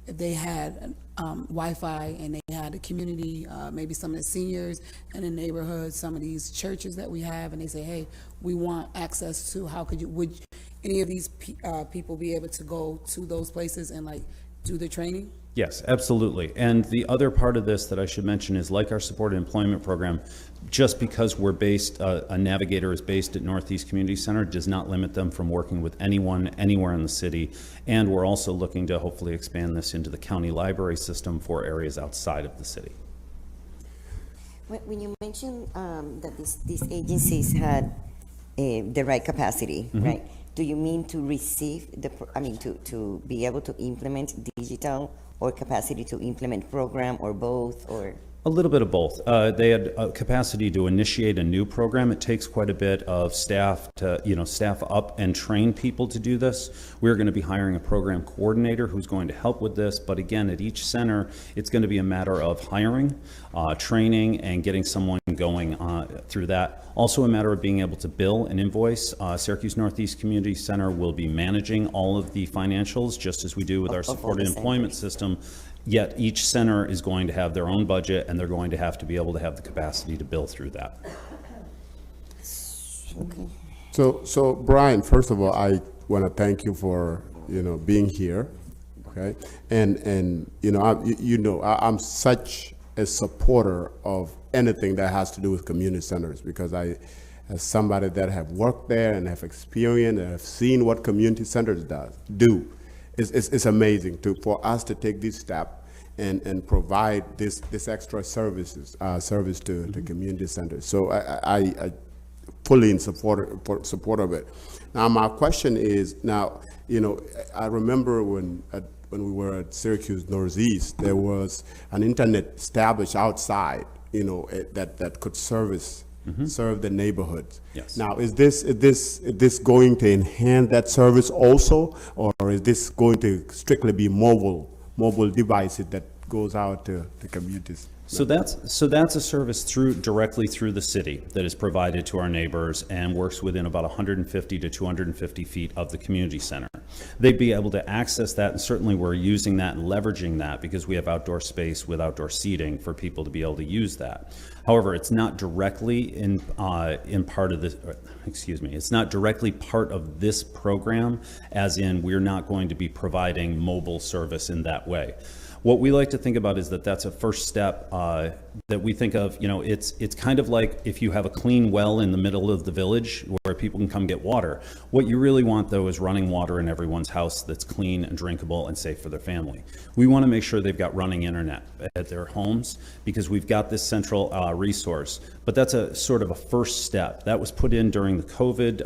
if they had Wi-Fi and they had a community, maybe some of the seniors in the neighborhood, some of these churches that we have, and they say, hey, we want access to, would any of these people be able to go to those places and like do the training? Yes, absolutely. And the other part of this that I should mention is, like our supported employment program, just because we're based, a navigator is based at Northeast Community Center does not limit them from working with anyone, anywhere in the city. And we're also looking to hopefully expand this into the county library system for areas outside of the city. When you mentioned that these agencies had the right capacity, right? Do you mean to receive to be able to implement digital, or capacity to implement program, or both, or? A little bit of both. They had a capacity to initiate a new program. It takes quite a bit of staff to, staff up and train people to do this. We're going to be hiring a program coordinator who's going to help with this. But again, at each center, it's going to be a matter of hiring, training, and getting someone going through that. Also a matter of being able to bill and invoice. Syracuse Northeast Community Center will be managing all of the financials, just as we do with our supported employment system. Yet each center is going to have their own budget, and they're going to have to be able to have the capacity to bill through that. Okay. So Brian, first of all, I want to thank you for being here, okay? And I'm such a supporter of anything that has to do with community centers, because as somebody that have worked there and have experience and have seen what community centers do. It's amazing for us to take this step and provide this extra service to the community centers. So I fully in support of it. Now my question is, I remember when we were at Syracuse Northeast, there was an internet established outside, that could serve the neighborhoods. Yes. Now, is this going to enhance that service also, or is this going to strictly be mobile devices that goes out to the communities? So that's a service directly through the city that is provided to our neighbors and works within about 150 to 250 feet of the community center. They'd be able to access that, and certainly we're using that and leveraging that because we have outdoor space with outdoor seating for people to be able to use that. However, it's not directly in part of this. It's not directly part of this program, as in we're not going to be providing mobile service in that way. What we like to think about is that that's a first step that we think of, it's kind of like if you have a clean well in the middle of the village where people can come get water. What you really want, though, is running water in everyone's house that's clean and drinkable and safe for their family. We want to make sure they've got running internet at their homes because we've got this central resource. But that's a sort of a first step. That was put in during the COVID,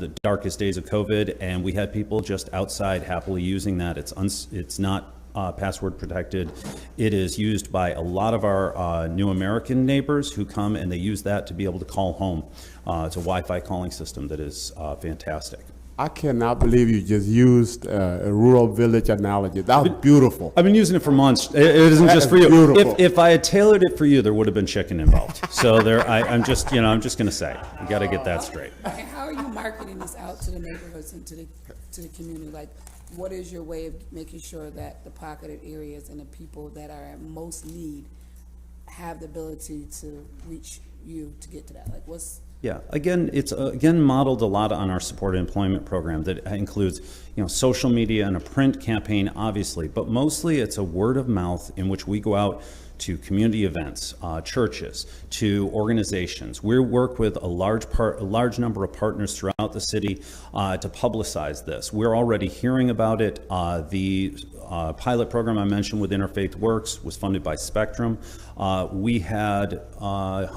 the darkest days of COVID, and we had people just outside happily using that. It's not password protected. It is used by a lot of our new American neighbors who come and they use that to be able to call home. It's a Wi-Fi calling system that is fantastic. I cannot believe you just used a rural village analogy. That was beautiful. I've been using it for months. It isn't just for you. Beautiful. If I had tailored it for you, there would have been chicken involved. So I'm just going to say, you got to get that straight. And how are you marketing this out to the neighborhoods and to the community? Like, what is your way of making sure that the pocketed areas and the people that are at most need have the ability to reach you to get to that? Like, what's... Yeah, again, it's modeled a lot on our supported employment program that includes, social media and a print campaign, obviously, but mostly it's a word of mouth in which we go out to community events, churches, to organizations. We work with a large number of partners throughout the city to publicize this. We're already hearing about it. The pilot program I mentioned with Interfaith Works was funded by Spectrum. We had at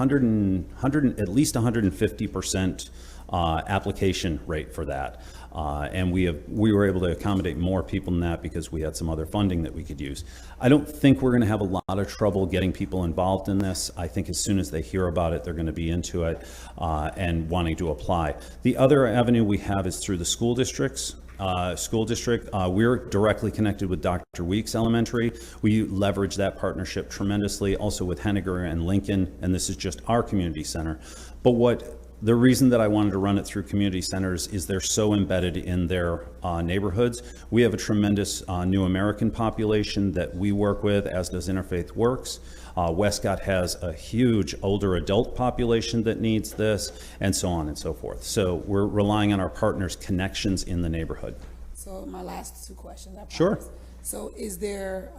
least 150% application rate for that. And we were able to accommodate more people than that because we had some other funding that we could use. I don't think we're going to have a lot of trouble getting people involved in this. I think as soon as they hear about it, they're going to be into it and wanting to apply. The other avenue we have is through the school districts. We're directly connected with Dr. Weeks Elementary. We leverage that partnership tremendously, also with Henniger and Lincoln, and this is just our community center. But what The reason that I wanted to run it through community centers is they're so embedded in their neighborhoods. We have a tremendous New American population that we work with, as does Interfaith Works. Westcott has a huge older adult population that needs this, and so on and so forth. So we're relying on our partners' connections in the neighborhood. So my last two questions, I promise. Sure. So is there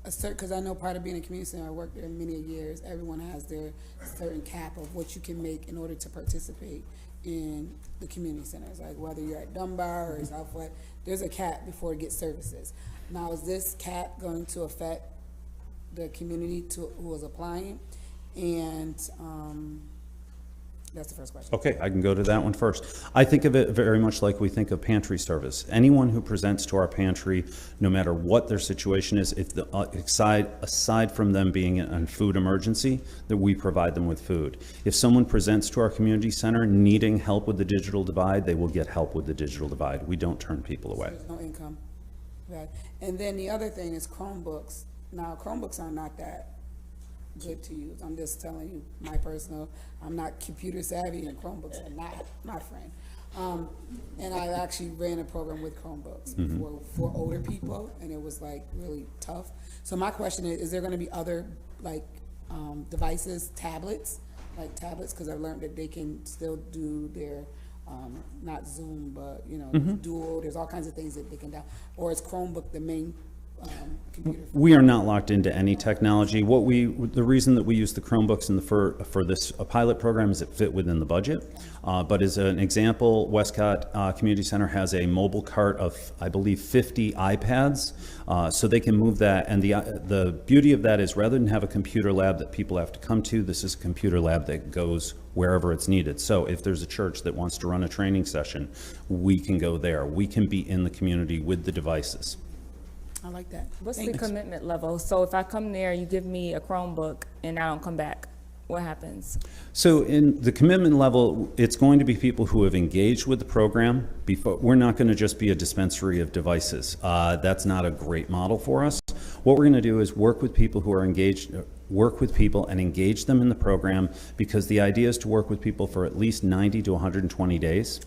a certain, because I know part of being a community center, I worked there many years, everyone has their certain cap of what you can make in order to participate in the community centers, like whether you're at Dunbar or Southwest, there's a cap before it gets services. Now, is this cap going to affect the community who is applying? And that's the first question. Okay, I can go to that one first. I think of it very much like we think of pantry service. Anyone who presents to our pantry, no matter what their situation is, if the aside from them being in a food emergency, that we provide them with food. If someone presents to our community center needing help with the digital divide, they will get help with the digital divide. We don't turn people away. So there's no income, right? And then the other thing is Chromebooks. Now, Chromebooks are not that good to use. I'm just telling you my personal, I'm not computer savvy, and Chromebooks are not my friend. And I actually ran a program with Chromebooks for older people, and it was like really tough. So my question is there going to be other like devices, tablets, because I've learned that they can still do their not Zoom, but you know, Duo. There's all kinds of things that they can do. Or is Chromebook the main computer? We are not locked into any technology. The reason that we use the Chromebooks for this pilot program is it fit within the budget. But as an example, Westcott Community Center has a mobile cart of, I believe, 50 iPads, so they can move that. And the beauty of that is, rather than have a computer lab that people have to come to, this is a computer lab that goes wherever it's needed. So if there's a church that wants to run a training session, we can go there. We can be in the community with the devices. I like that. What's the commitment level? So if I come there, you give me a Chromebook and I don't come back, what happens? So in the commitment level, it's going to be people who have engaged with the program before. We're not going to just be a dispensary of devices. That's not a great model for us. What we're going to do is work with people who are engaged, work with people and engage them in the program, because the idea is to work with people for at least 90 to 120 days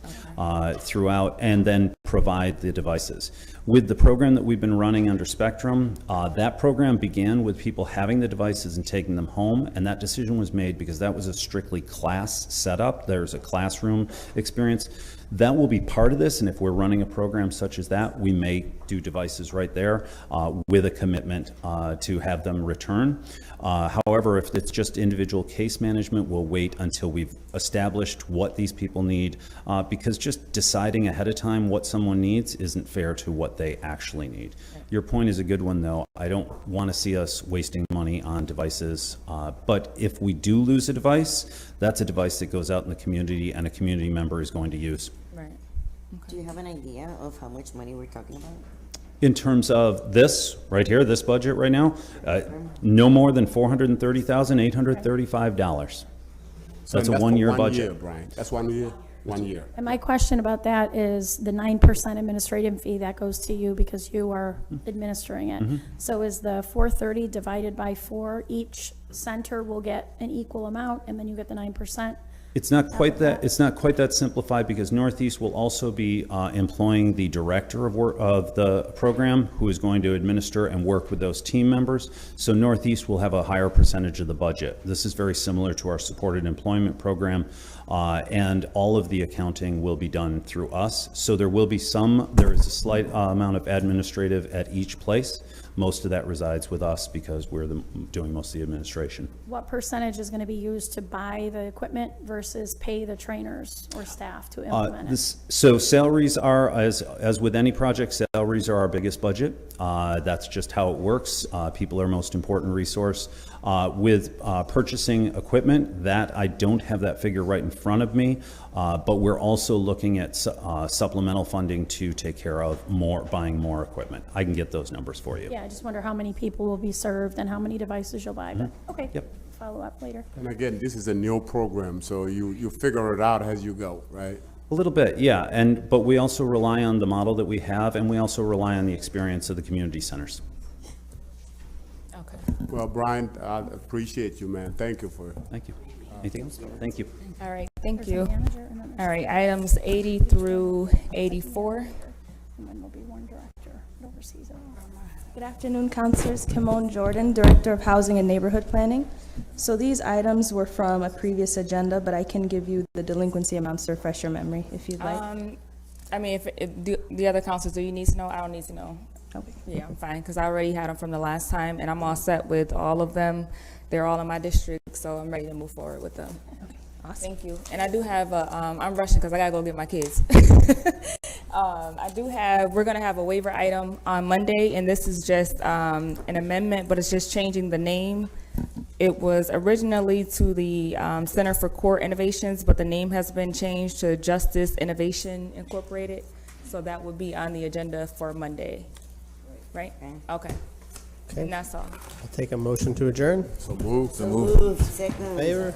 throughout, and then provide the devices. With the program that we've been running under Spectrum, that program began with people having the devices and taking them home, and that decision was made because that was a strictly class setup. There's a classroom experience. That will be part of this, and if we're running a program such as that, we may do devices right there with a commitment to have them return. However, if it's just individual case management, we'll wait until we've established what these people need, because just deciding ahead of time what someone needs isn't fair to what they actually need. Your point is a good one, though. I don't want to see us wasting money on devices, but if we do lose a device, that's a device that goes out in the community and a community member is going to use. Right. Do you have an idea of how much money we're talking about? In terms of this right here, this budget right now, no more than $430,835. So that's a one-year budget. Year, Brian. That's 1 year. 1 year. And my question about that is the 9% administrative fee that goes to you because you are administering it. So is the 430 divided by 4? Each center will get an equal amount, and then you get the 9%? It's not quite that. It's not quite that simplified, because Northeast will also be employing the director of the program, who is going to administer and work with those team members. So Northeast will have a higher percentage of the budget. This is very similar to our supported employment program, and all of the accounting will be done through us. So there is a slight amount of administrative at each place. Most of that resides with us because we're doing most of the administration. What percentage is going to be used to buy the equipment versus pay the trainers or staff to implement it? So salaries are, as with any project, salaries are our biggest budget. That's just how it works. People are our most important resource. With purchasing equipment, that I don't have that figure right in front of me, but we're also looking at supplemental funding to take care of buying more equipment. I can get those numbers for you. Yeah, I just wonder how many people will be served and how many devices you'll buy, but okay. Yep. Follow up later. And again, this is a new program, so you figure it out as you go, right? A little bit, yeah, but we also rely on the model that we have, and we also rely on the experience of the community centers. Okay. Well, Brian, I appreciate you, man. Thank you for Thank you. Anything else? Thank you. All right, thank There's a you. manager and then All right, items 80 through 84. and then there'll be one director that oversees it. Good afternoon, Councilors. Kimone Jordan, Director of Housing and Neighborhood Planning. So these items were from a previous agenda, but I can give you the delinquency amounts to refresh your memory if you'd like. I mean, if the other councils, do you need to know? I don't need to know. Okay. Yeah, I'm fine, because I already had them from the last time, and I'm all set with all of them. They're all in my district, so I'm ready to move forward with them. Okay, awesome. Thank you. And I do have I'm rushing because I gotta go get my kids. We're gonna have a waiver item on Monday, and this is just an amendment, but it's just changing the name. It was originally to the Center for Court Innovations, but the name has been changed to Justice Innovation Incorporated. So that would be on the agenda for Monday, right? Okay. Okay. And that's all. I'll take a motion to adjourn. So move. Second. Favor?